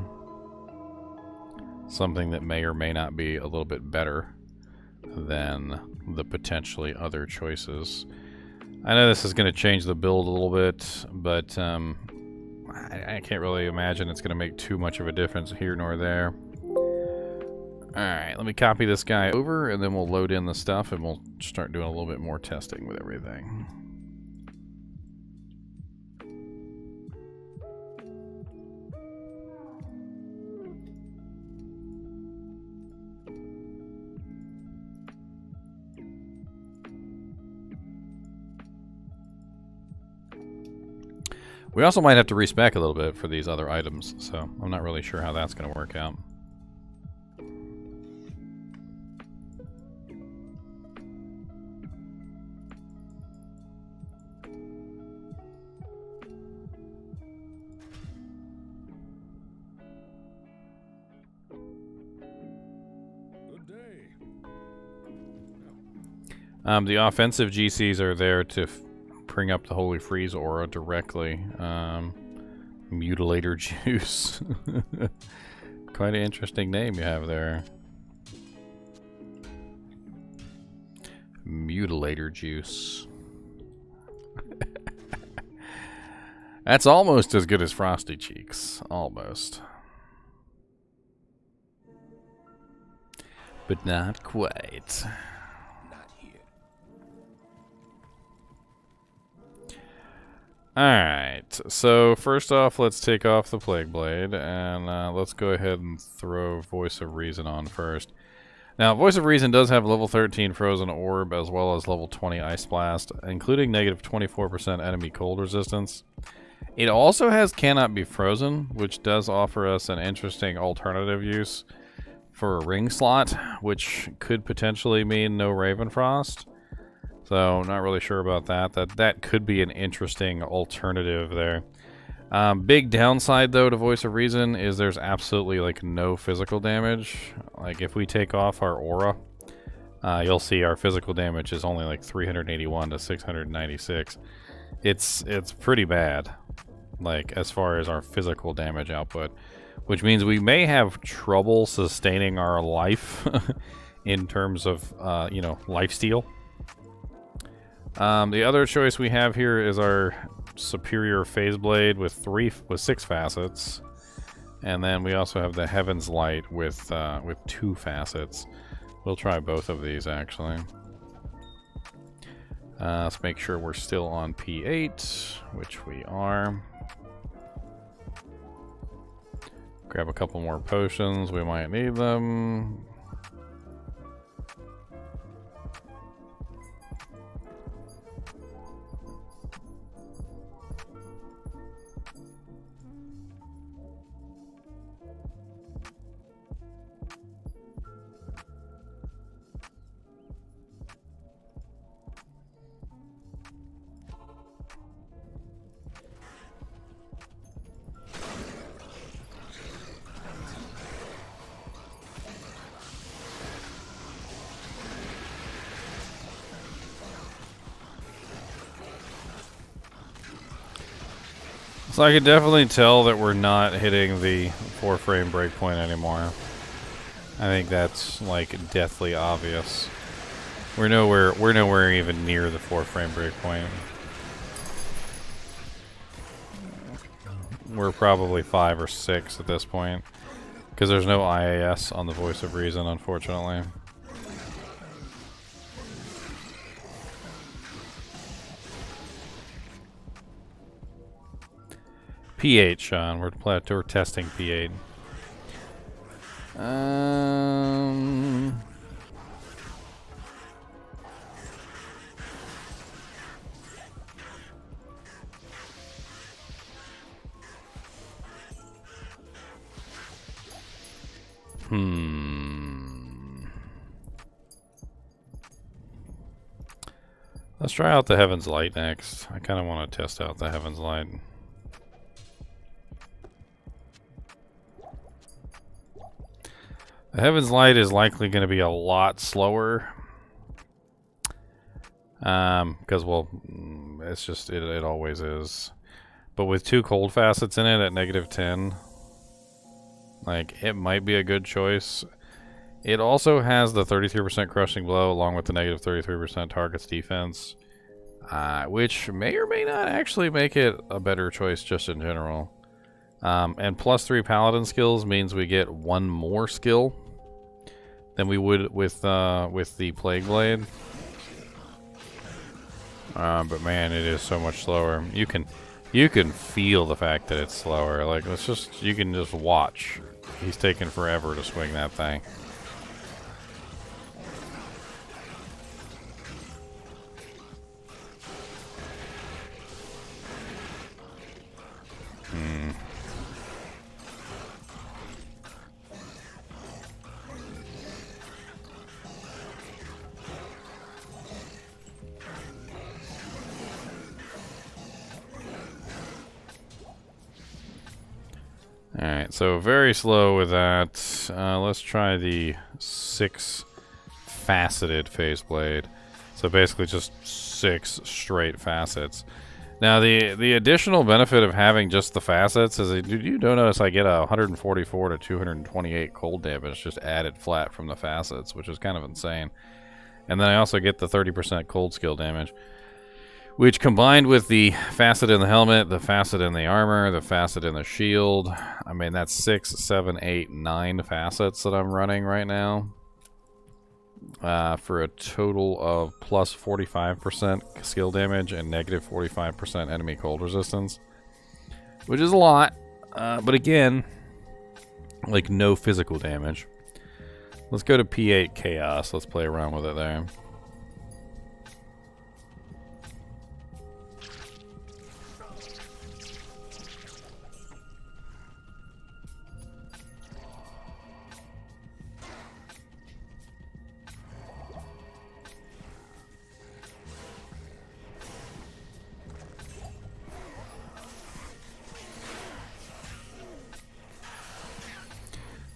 Speaker 1: Something that may or may not be a little bit better than the potentially other choices. I know this is going to change the build a little bit, but I can't really imagine it's going to make too much of a difference here nor there. Alright, let me copy this guy over, and then we'll load in the stuff, and we'll start doing a little bit more testing with everything. We also might have to respec a little bit for these other items, so I'm not really sure how that's going to work out. The offensive GCs are there to bring up the Holy Freeze aura directly. Mutilator Juice. Quite an interesting name you have there. Mutilator Juice. That's almost as good as Frosty Cheeks. Almost. But not quite. Alright, so first off, let's take off the Plague Blade, and let's go ahead and throw Voice of Reason on first. Now, Voice of Reason does have level 13 Frozen Orb, as well as level 20 Ice Blast, including negative 24% enemy cold resistance. It also has Cannot Be Frozen, which does offer us an interesting alternative use for a ring slot, which could potentially mean no Ravenfrost. So, not really sure about that. That could be an interesting alternative there. Big downside, though, to Voice of Reason is there's absolutely, like, no physical damage. Like, if we take off our aura, you'll see our physical damage is only, like, 381 to 696. It's pretty bad, like, as far as our physical damage output. Which means we may have trouble sustaining our life in terms of, you know, lifesteal. The other choice we have here is our superior Phase Blade with 6 facets, and then we also have the Heaven's Light with 2 facets. We'll try both of these actually. Let's make sure we're still on P8, which we are. Grab a couple more potions. We might need them. So I can definitely tell that we're not hitting the 4-frame breakpoint anymore. I think that's like deathly obvious. We're nowhere even near the 4-frame breakpoint. We're probably 5 or 6 at this point, because there's no IAS on the Voice of Reason, unfortunately. P8, Sean. We're testing P8. Let's try out the Heaven's Light next. I kind of want to test out the Heaven's Light. The Heaven's Light is likely going to be a lot slower. Because, well, it's just, it always is. But with 2 cold facets in it at -10, like, it might be a good choice. It also has the 33% crushing blow along with the -33% target's defense, which may or may not actually make it a better choice just in general. And +3 paladin skills means we get 1 more skill than we would with the Plague Blade. But man, it is so much slower. You can feel the fact that it's slower. Like, you can just watch. He's taking forever to swing that thing. Alright, so very slow with that. Let's try the 6-faceted Phase Blade. So basically just 6 straight facets. Now the additional benefit of having just the facets is that you don't notice I get a 144 to 228 cold damage just added flat from the facets, which is kind of insane. And then I also get the 30% cold skill damage, which combined with the facet in the helmet, the facet in the armor, the facet in the shield, I mean, that's 6, 7, 8, 9 facets that I'm running right now. For a total of plus 45% skill damage and negative 45% enemy cold resistance. Which is a lot, but again, like no physical damage. Let's go to P8 Chaos, let's play around with it there.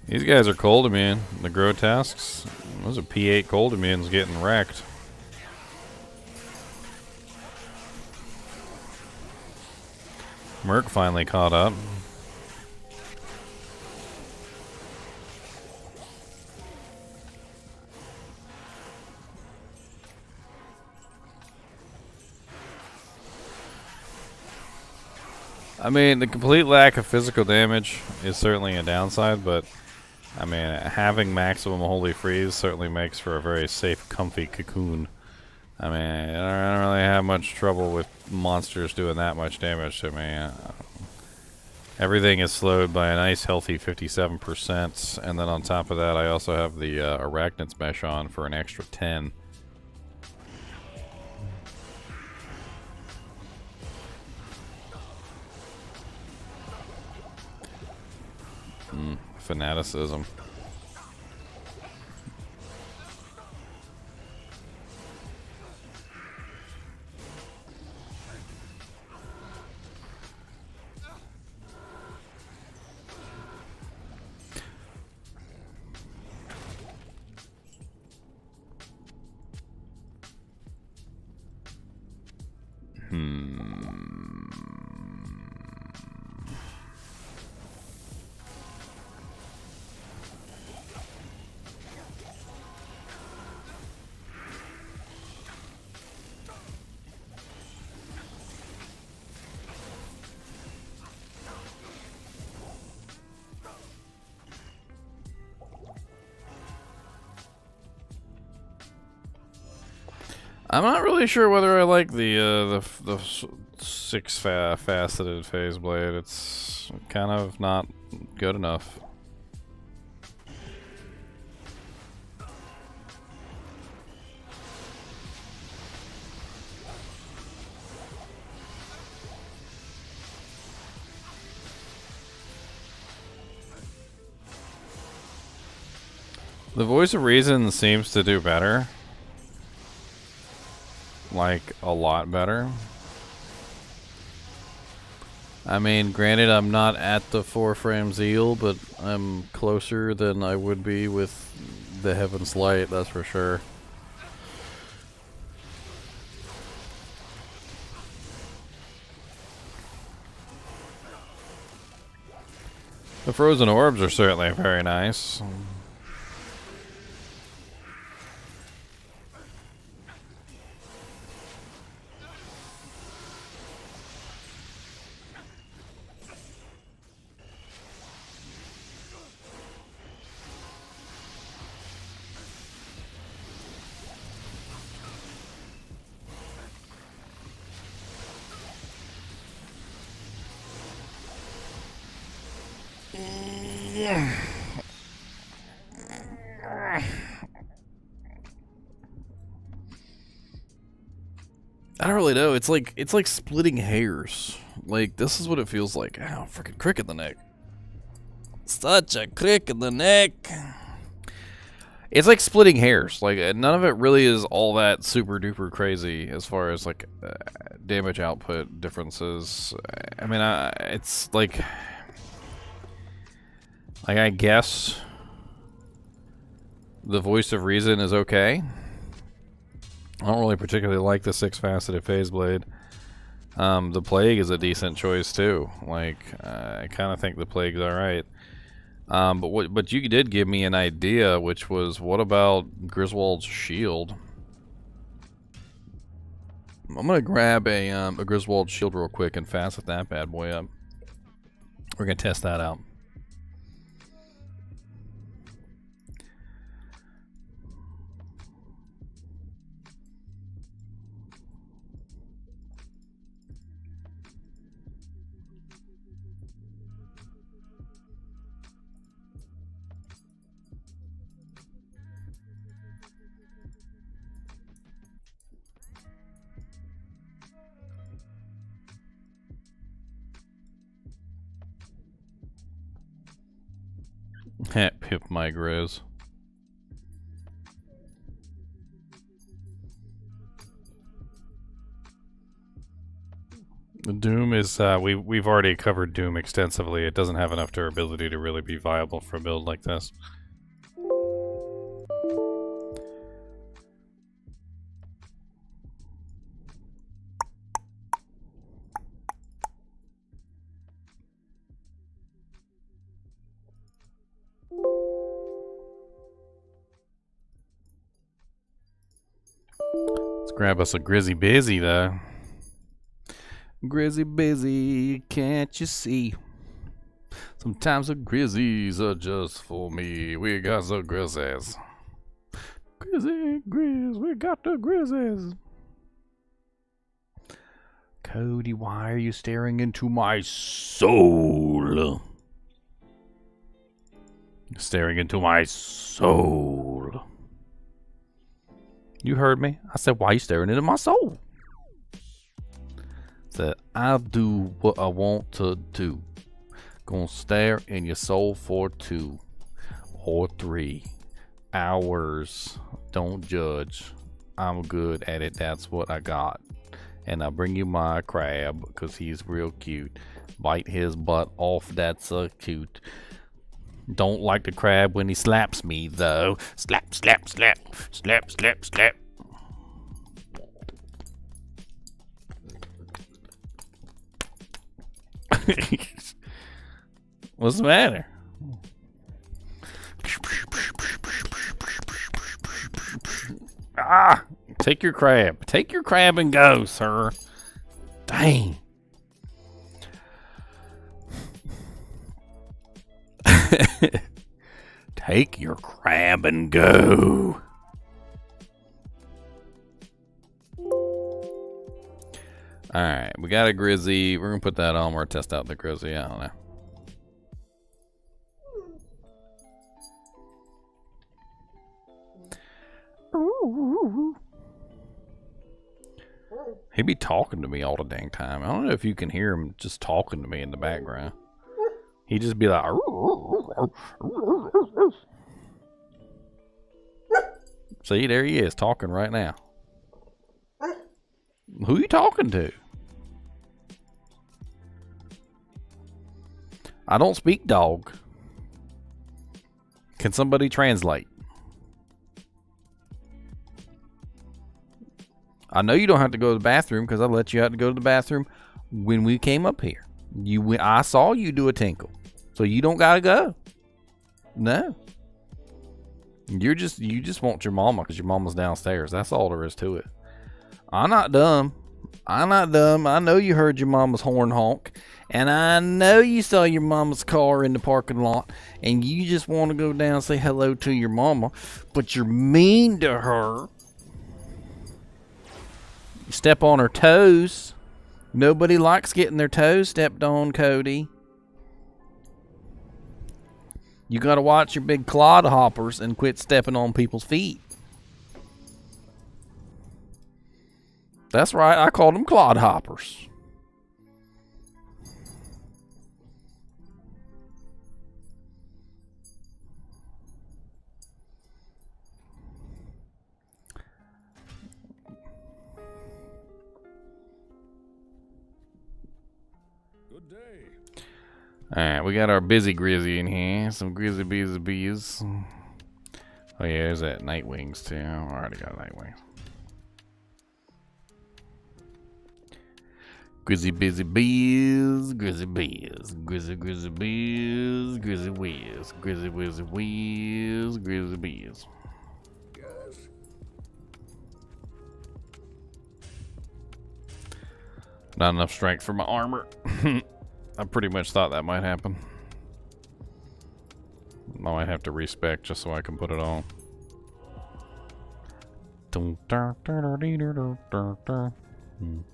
Speaker 1: These guys are cold immune. The grotesques. Those are P8 cold immunes getting wrecked. Merc finally caught up. I mean, the complete lack of physical damage is certainly a downside, but I mean, having maximum holy freeze certainly makes for a very safe, comfy cocoon. I mean, I don't really have much trouble with monsters doing that much damage to me. Everything is slowed by a nice healthy 57%, and then on top of that I also have the Arachnid's Mesh on for an extra 10. Fanaticism. I'm not really sure whether I like the faceted phase blade. It's kind of not good enough. The Voice of Reason seems to do better. Like, a lot better. I mean, granted, I'm not at the 4-frame zeal, but I'm closer than I would be with the Heaven's Light, that's for sure. The Frozen Orbs are certainly very nice. I don't really know. It's like splitting hairs. Like, this is what it feels like. Ow, freaking crick in the neck. Such a crick in the neck. It's like splitting hairs. Like, none of it really is all that super duper crazy as far as like damage output differences. I mean, it's like I guess the Voice of Reason is okay. I don't really particularly like the 6-faceted phase blade. The Plague is a decent choice too. Like, I kind of think the Plague's alright. But you did give me an idea, which was, what about Griswold's shield? I'm gonna grab a Griswold shield real quick and facet that bad boy up. We're gonna test that out. Pip my Grizz. Doom is, we've already covered Doom extensively. It doesn't have enough durability to really be viable for a build like this. Let's grab us a Grizzy Busy, though. Grizzy Busy, can't you see? Sometimes the Grizzies are just for me. We got the Grizzies. Grizzy Grizz, we got the Grizzies. Cody, why are you staring into my soul? soul. Staring into my soul. You heard me. I said, why are you staring into my soul? Said, I'll do what I want to do. Gonna stare in your soul for 2 or 3 hours. Don't judge. I'm good at it. That's what I got. And I'll bring you my crab because he's real cute. Bite his butt off. That's so cute. Don't like the crab when he slaps me though. Slap, slap, slap, slap, slap, slap. What's the matter? Ah! Take your crab. Take your crab and go, sir. Dang. Take your crab and go. Alright, we got a Grizzy. We're gonna put that on. We're gonna test out the Grizzy. I don't know. He be talking to me all the dang time. I don't know if you can hear him just talking to me in the background. He just be like, see, there he is talking right now. Who you talking to? I don't speak dog. Can somebody translate? I know you don't have to go to the bathroom because I let you out to go to the bathroom when we came up here. I saw you do a tinkle, so you don't gotta go. No, you just want your mama because your mama's downstairs. That's all there is to it. I'm not dumb. I'm not dumb. I know you heard your mama's horn honk, and I know you saw your mama's car in the parking lot, and you just want to go down and say hello to your mama, but you're mean to her. You step on her toes. Nobody likes getting their toes stepped on, Cody. You gotta watch your big clod hoppers and quit stepping on people's feet. That's right, I called them clod hoppers.
Speaker 2: Good day.
Speaker 1: Alright, we got our busy Grizzy in here. Some Grizzy bees. Oh yeah, there's that night wings too. I already got night wings. Grizzy busy bees, Grizzy bees, Grizzy bees, Grizzy wheels, Grizzy wheels, Grizzy bees.
Speaker 2: Yes.
Speaker 1: Not enough strength for my armor. I pretty much thought that might happen. I might have to respec just so I can put it on. I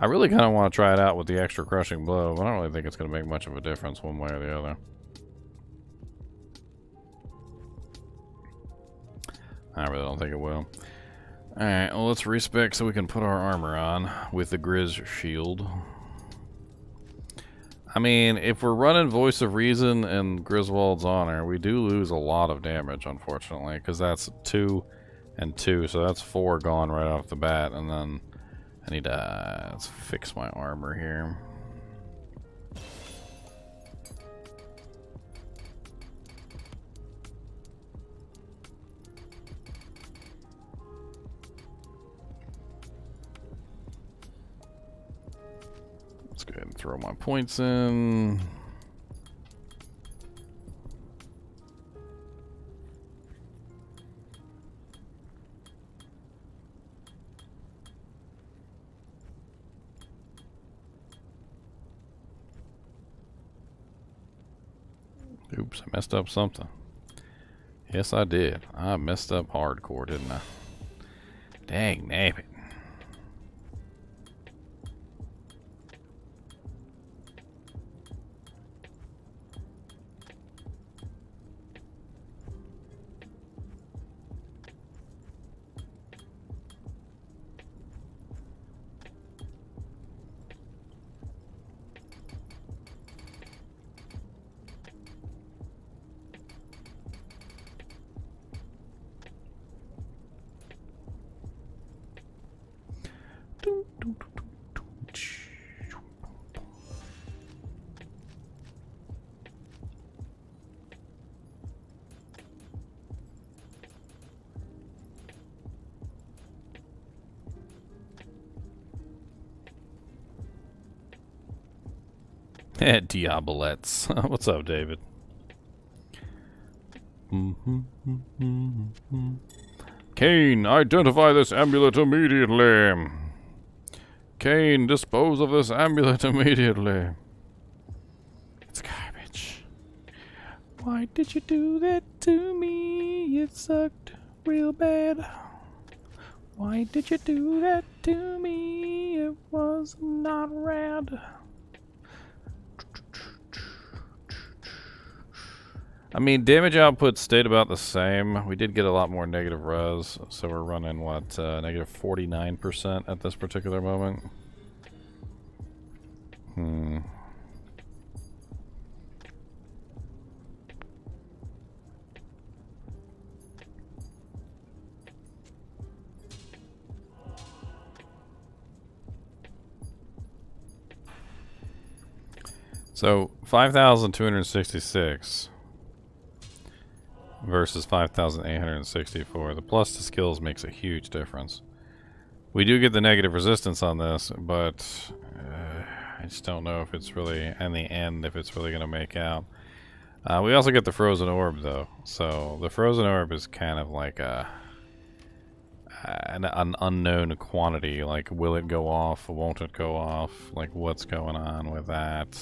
Speaker 1: really kind of want to try it out with the extra crushing blow, but I don't really think it's going to make much of a difference one way or the other. I really don't think it will. Alright, well, let's respec so we can put our armor on with the Grizz shield. I mean, if we're running Voice of Reason and Griswold's Honor, we do lose a lot of damage, unfortunately, because that's 2 and 2, so that's 4 gone right off the bat, and then I need to let's fix my armor here. Let's go ahead and throw my points in. Oops, I messed up something. Yes, I did. I messed up hardcore, didn't I? Dang nabbit. Diabolettes. What's up, David? Kane, identify this amulet immediately. Kane, dispose of this amulet immediately. It's garbage. Why did you do that to me? It sucked real bad. Why did you do that to me? It was not rad. I mean, damage output stayed about the same. We did get a lot more negative res, so we're running, what, negative 49% at this particular moment? So, 5,266 versus 5,864. The plus to skills makes a huge difference. We do get the negative resistance on this, but I just don't know if it's really, in the end, if it's really going to make out. We also get the frozen orb, though. So, the frozen orb is kind of like an unknown quantity. Like, will it go off? Won't it go off? Like, what's going on with that?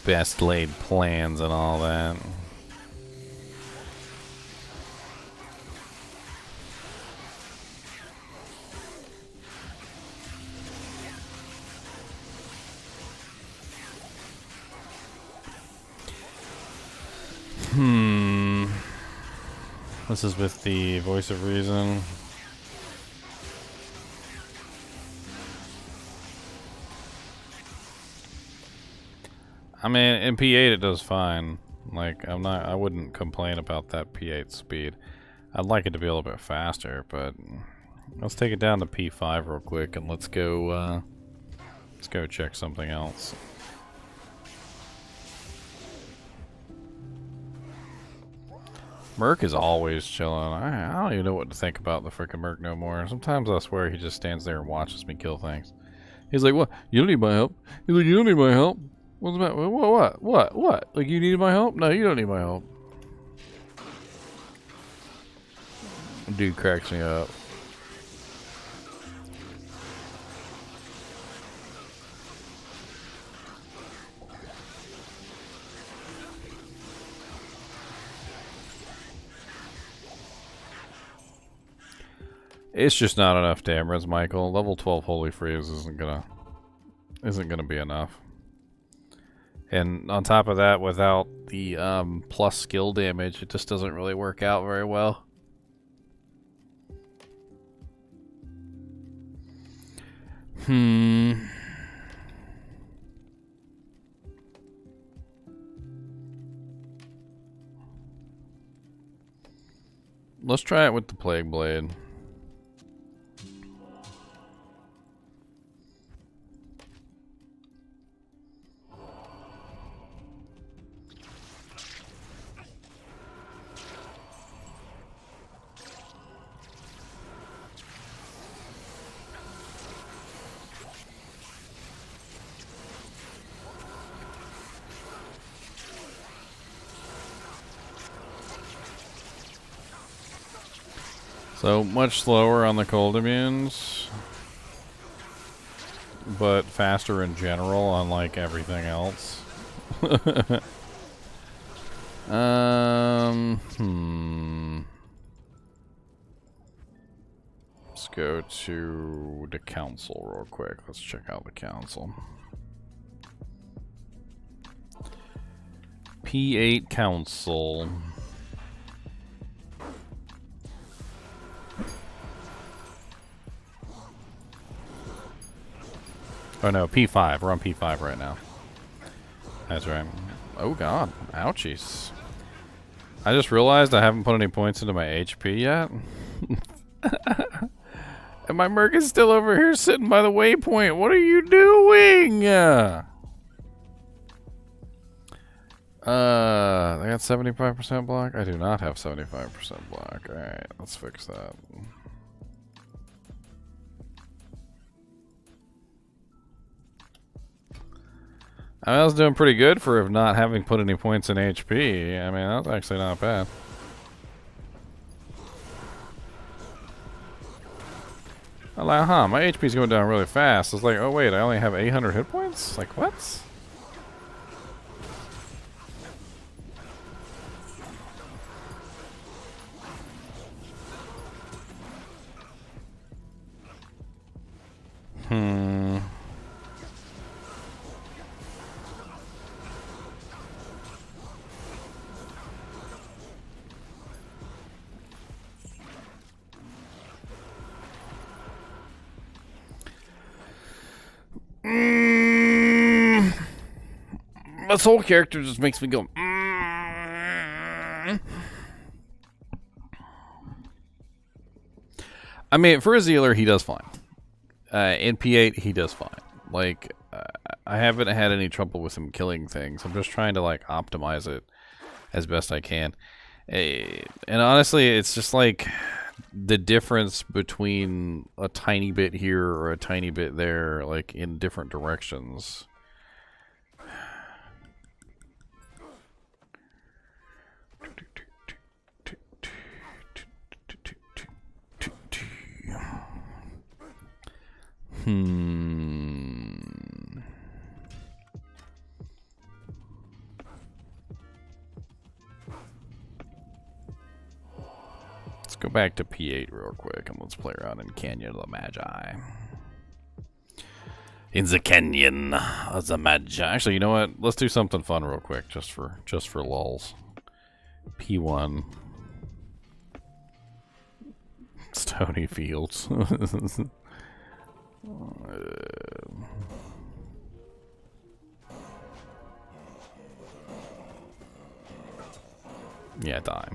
Speaker 1: Best laid plans and all that. This is with the voice of reason. I mean, in P8 it does fine. Like, I wouldn't complain about that P8 speed. I'd like it to be a little bit faster, but let's take it down to P5 real quick and let's go check something else. Merc is always chilling. I don't even know what to think about the frickin' Merc no more. Sometimes I swear he just stands there and watches me kill things. He's like, what? You don't need my help. He's like, you don't need my help. What's the matter? What? Like, you need my help? No, you don't need my help. Dude cracks me up. It's just not enough damage, Michael. Level 12 Holy Freeze isn't gonna be enough. And on top of that, without the plus skill damage, it just doesn't really work out very well. Let's try it with the Plague Blade. So much slower on the cold immunes, but faster in general, unlike everything else. Let's go to the council real quick. Let's check out the council. P8 council. Oh no, P5. We're on P5 right now. That's right. Oh god. Ouchies. I just realized I haven't put any points into my HP yet. And my Merc is still over here sitting by the waypoint. What are you doing? I got 75% block? I do not have 75% block. Alright, let's fix that. I was doing pretty good for not having put any points in HP. I mean, that's actually not bad. I'm like, huh, my HP's going down really fast. It's like, oh wait, I only have 800 hit points? Like, what? This whole character just makes me go. I mean, for a Zealer, he does fine. In P8, he does fine. Like, I haven't had any trouble with him killing things. I'm just trying to, like, optimize it as best I can. And honestly, it's just like the difference between a tiny bit here or a tiny bit there, like, in different directions. Let's go back to P8 real quick and let's play around in Canyon of the Magi. In the Canyon of the Magi. Actually, you know what? Let's do something fun real quick, just for lulz. P1. Stony Fields. Yeah, die.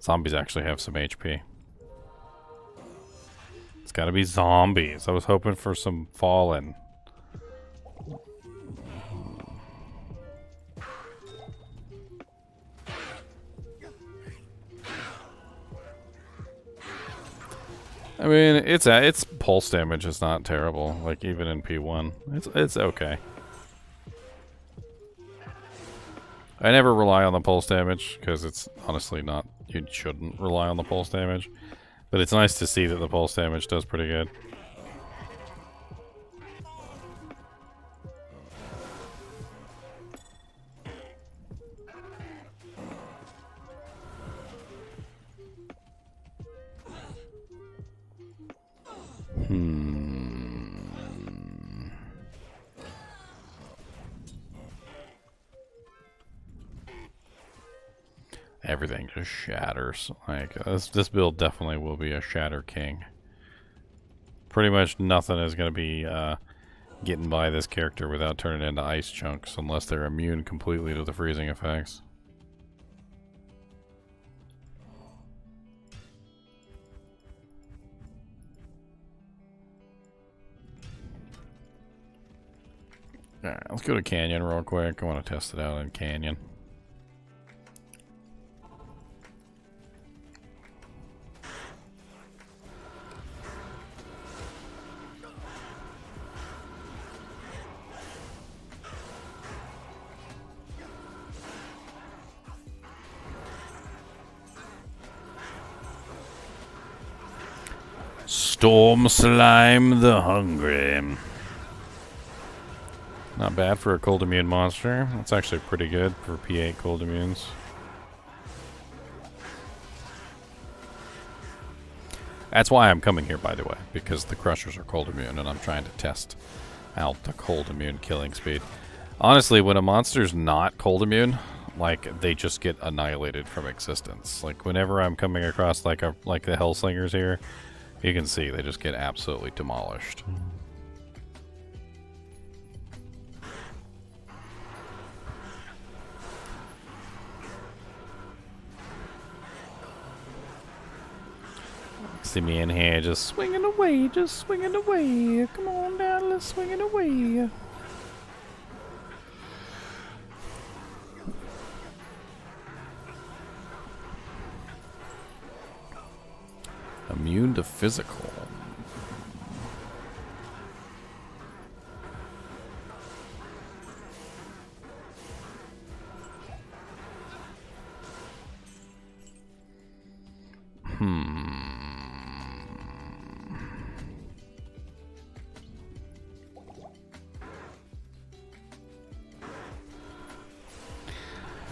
Speaker 1: Zombies actually have some HP. It's gotta be zombies. I was hoping for some fallen. I mean, it's pulse damage is not terrible. Like even in P1, it's okay. I never rely on the pulse damage because it's honestly not. You shouldn't rely on the pulse damage, but it's nice to see that the pulse damage does pretty good. Everything just shatters. Like this build definitely will be a shatter king. Pretty much nothing is going to be getting by this character without turning into ice chunks, unless they're immune completely to the freezing effects. Alright, let's go to Canyon real quick. I want to test it out in Canyon. Storm Slime the Hungry. Not bad for a cold immune monster. That's actually pretty good for P8 cold immunes. That's why I'm coming here, by the way, because the crushers are cold immune and I'm trying to test out the cold immune killing speed. Honestly, when a monster's not cold immune, like, they just get annihilated from existence. Like, whenever I'm coming across like the Hellslingers here, you can see they just get absolutely demolished. See me in here just swinging away, just swinging away. Come on down, let's swing it away. Immune to physical.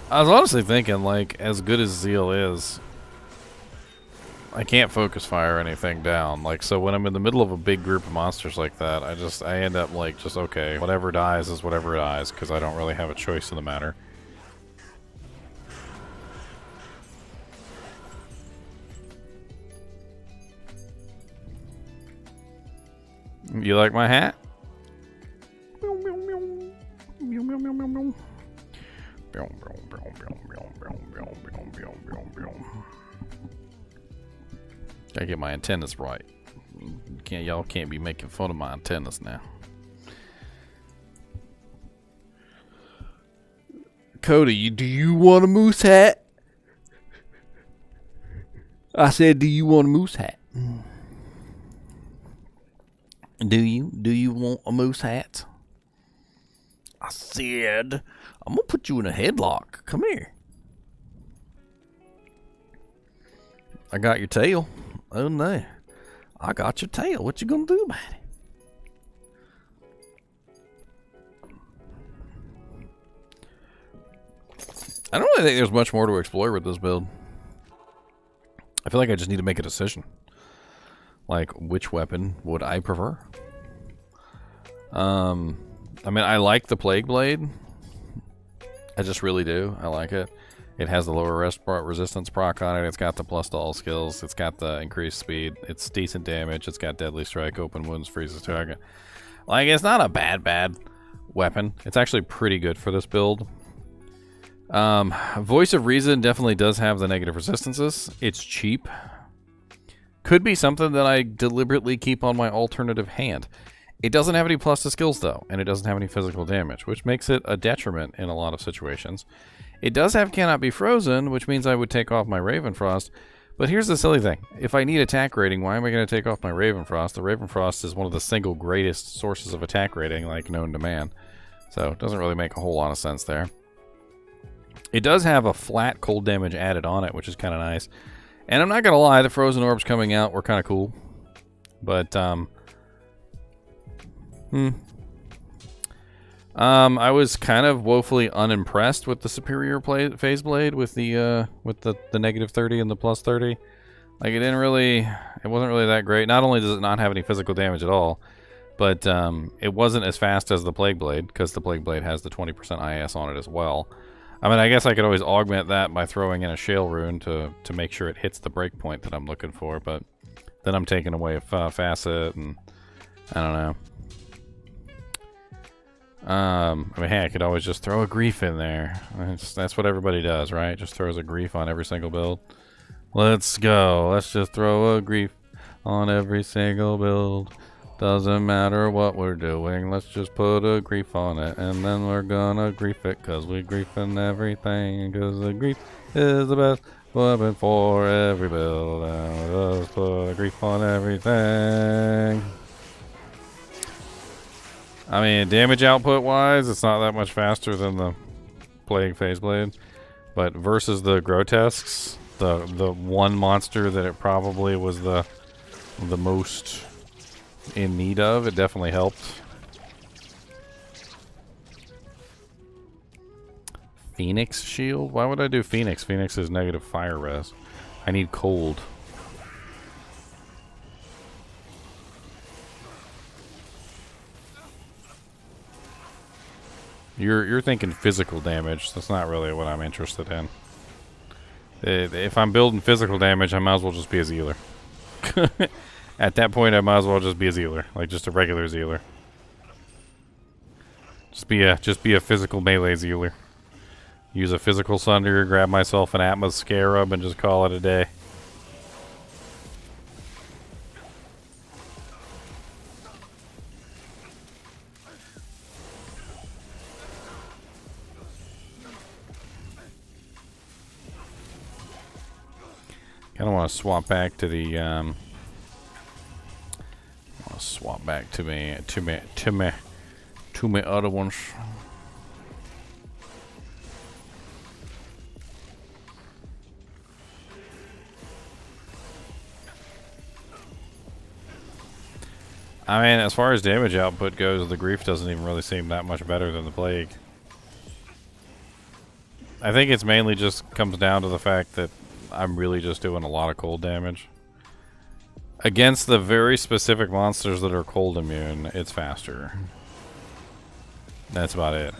Speaker 1: I was honestly thinking, like, as good as Zeal is, I can't focus fire anything down. Like, so when I'm in the middle of a big group of monsters like that, I end up, like, just, okay, whatever dies is whatever dies, because I don't really have a choice in the matter. You like my hat? Gotta get my antennas right. Y'all can't be making fun of my antennas now. Cody, do you want a moose hat? I said, do you want a moose hat? Do you? Do you want a moose hat? I said, I'm gonna put you in a headlock. Come here. I got your tail. Oh no. I got your tail. What you gonna do about it? I don't really think there's much more to explore with this build. I feel like I just need to make a decision. Like, which weapon would I prefer? I mean, I like the Plague Blade. I just really do. I like it. It has the lower resistance proc on it. It's got the plus to all skills. It's got the increased speed. It's decent damage. It's got deadly strike, open wounds, freezes target. Like, it's not a bad weapon. It's actually pretty good for this build. Voice of Reason definitely does have the negative resistances. It's cheap. Could be something that I deliberately keep on my alternative hand. It doesn't have any plus to skills, though, and it doesn't have any physical damage, which makes it a detriment in a lot of situations. It does have Cannot Be Frozen, which means I would take off my Ravenfrost. But here's the silly thing. If I need attack rating, why am I going to take off my Ravenfrost? The Ravenfrost is one of the single greatest sources of attack rating, like, known to man. So it doesn't really make a whole lot of sense there. It does have a flat cold damage added on it, which is kind of nice. And I'm not going to lie, the Frozen Orbs coming out were kind of cool. But, I was kind of woefully unimpressed with the superior phase blade with the negative 30 and the plus 30. Like, it wasn't really that great. Not only does it not have any physical damage at all, but it wasn't as fast as the Plague Blade, because the Plague Blade has the 20% IS on it as well. I mean, I guess I could always augment that by throwing in a Shale Rune to make sure it hits the breakpoint that I'm looking for, but then I'm taking away a Facet, and I don't know. I mean, hey, I could always just throw a Grief in there. That's what everybody does, right? Just throws a Grief on every single build. Let's go. Let's just throw a Grief on every single build. Doesn't matter what we're doing. Let's just put a Grief on it, and then we're gonna grief it, cause we griefing everything. Cause the Grief is the best weapon for every build. And let's put a Grief on everything. I mean, damage output wise, it's not that much faster than the Plague Phase Blade, but versus the Grotesques, the one monster that it probably was the the most in need of. It definitely helped. Phoenix shield? Why would I do Phoenix? Phoenix is negative fire res. I need cold. You're thinking physical damage. That's not really what I'm interested in. If I'm building physical damage, I might as well just be a Zealer. At that point, I might as well just be a Zealer, like just a regular Zealer. Just be a physical melee Zealer. Use a physical Sunder, grab myself an Atmos Scarab, and just call it a day. Kind of want to swap back to the swap back to my other ones. I mean, as far as damage output goes, the Grief doesn't even really seem that much better than the Plague. I think it's mainly just comes down to the fact that I'm really just doing a lot of cold damage. Against the very specific monsters that are cold immune, it's faster. That's about it.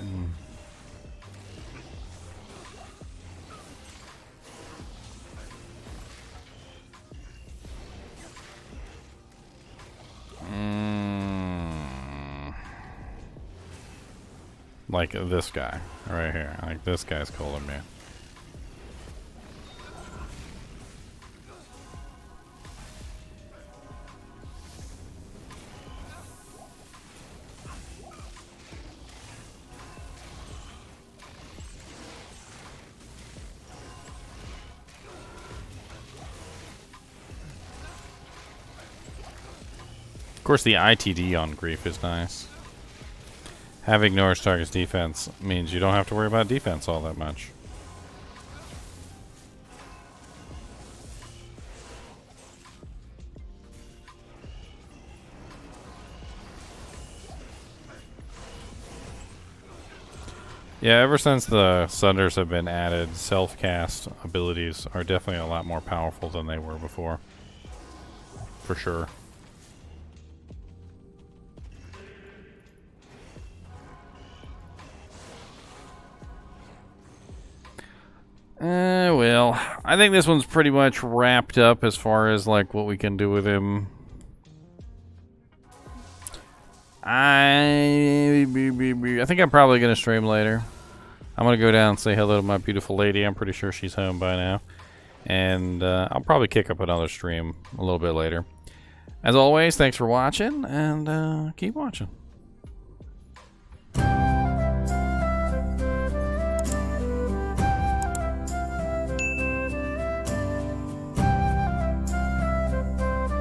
Speaker 1: Like this guy right here. Like this guy's cold immune. Of course, the ITD on Grief is nice. Having ignores target's defense means you don't have to worry about defense all that much. Yeah, ever since the Sunders have been added, self-cast abilities are definitely a lot more powerful than they were before. For sure. Well, I think this one's pretty much wrapped up as far as like what we can do with him. I think I'm probably gonna stream later. I'm gonna go down and say hello to my beautiful lady. I'm pretty sure she's home by now, and I'll probably kick up another stream a little bit later. As always, thanks for watching, and keep watching.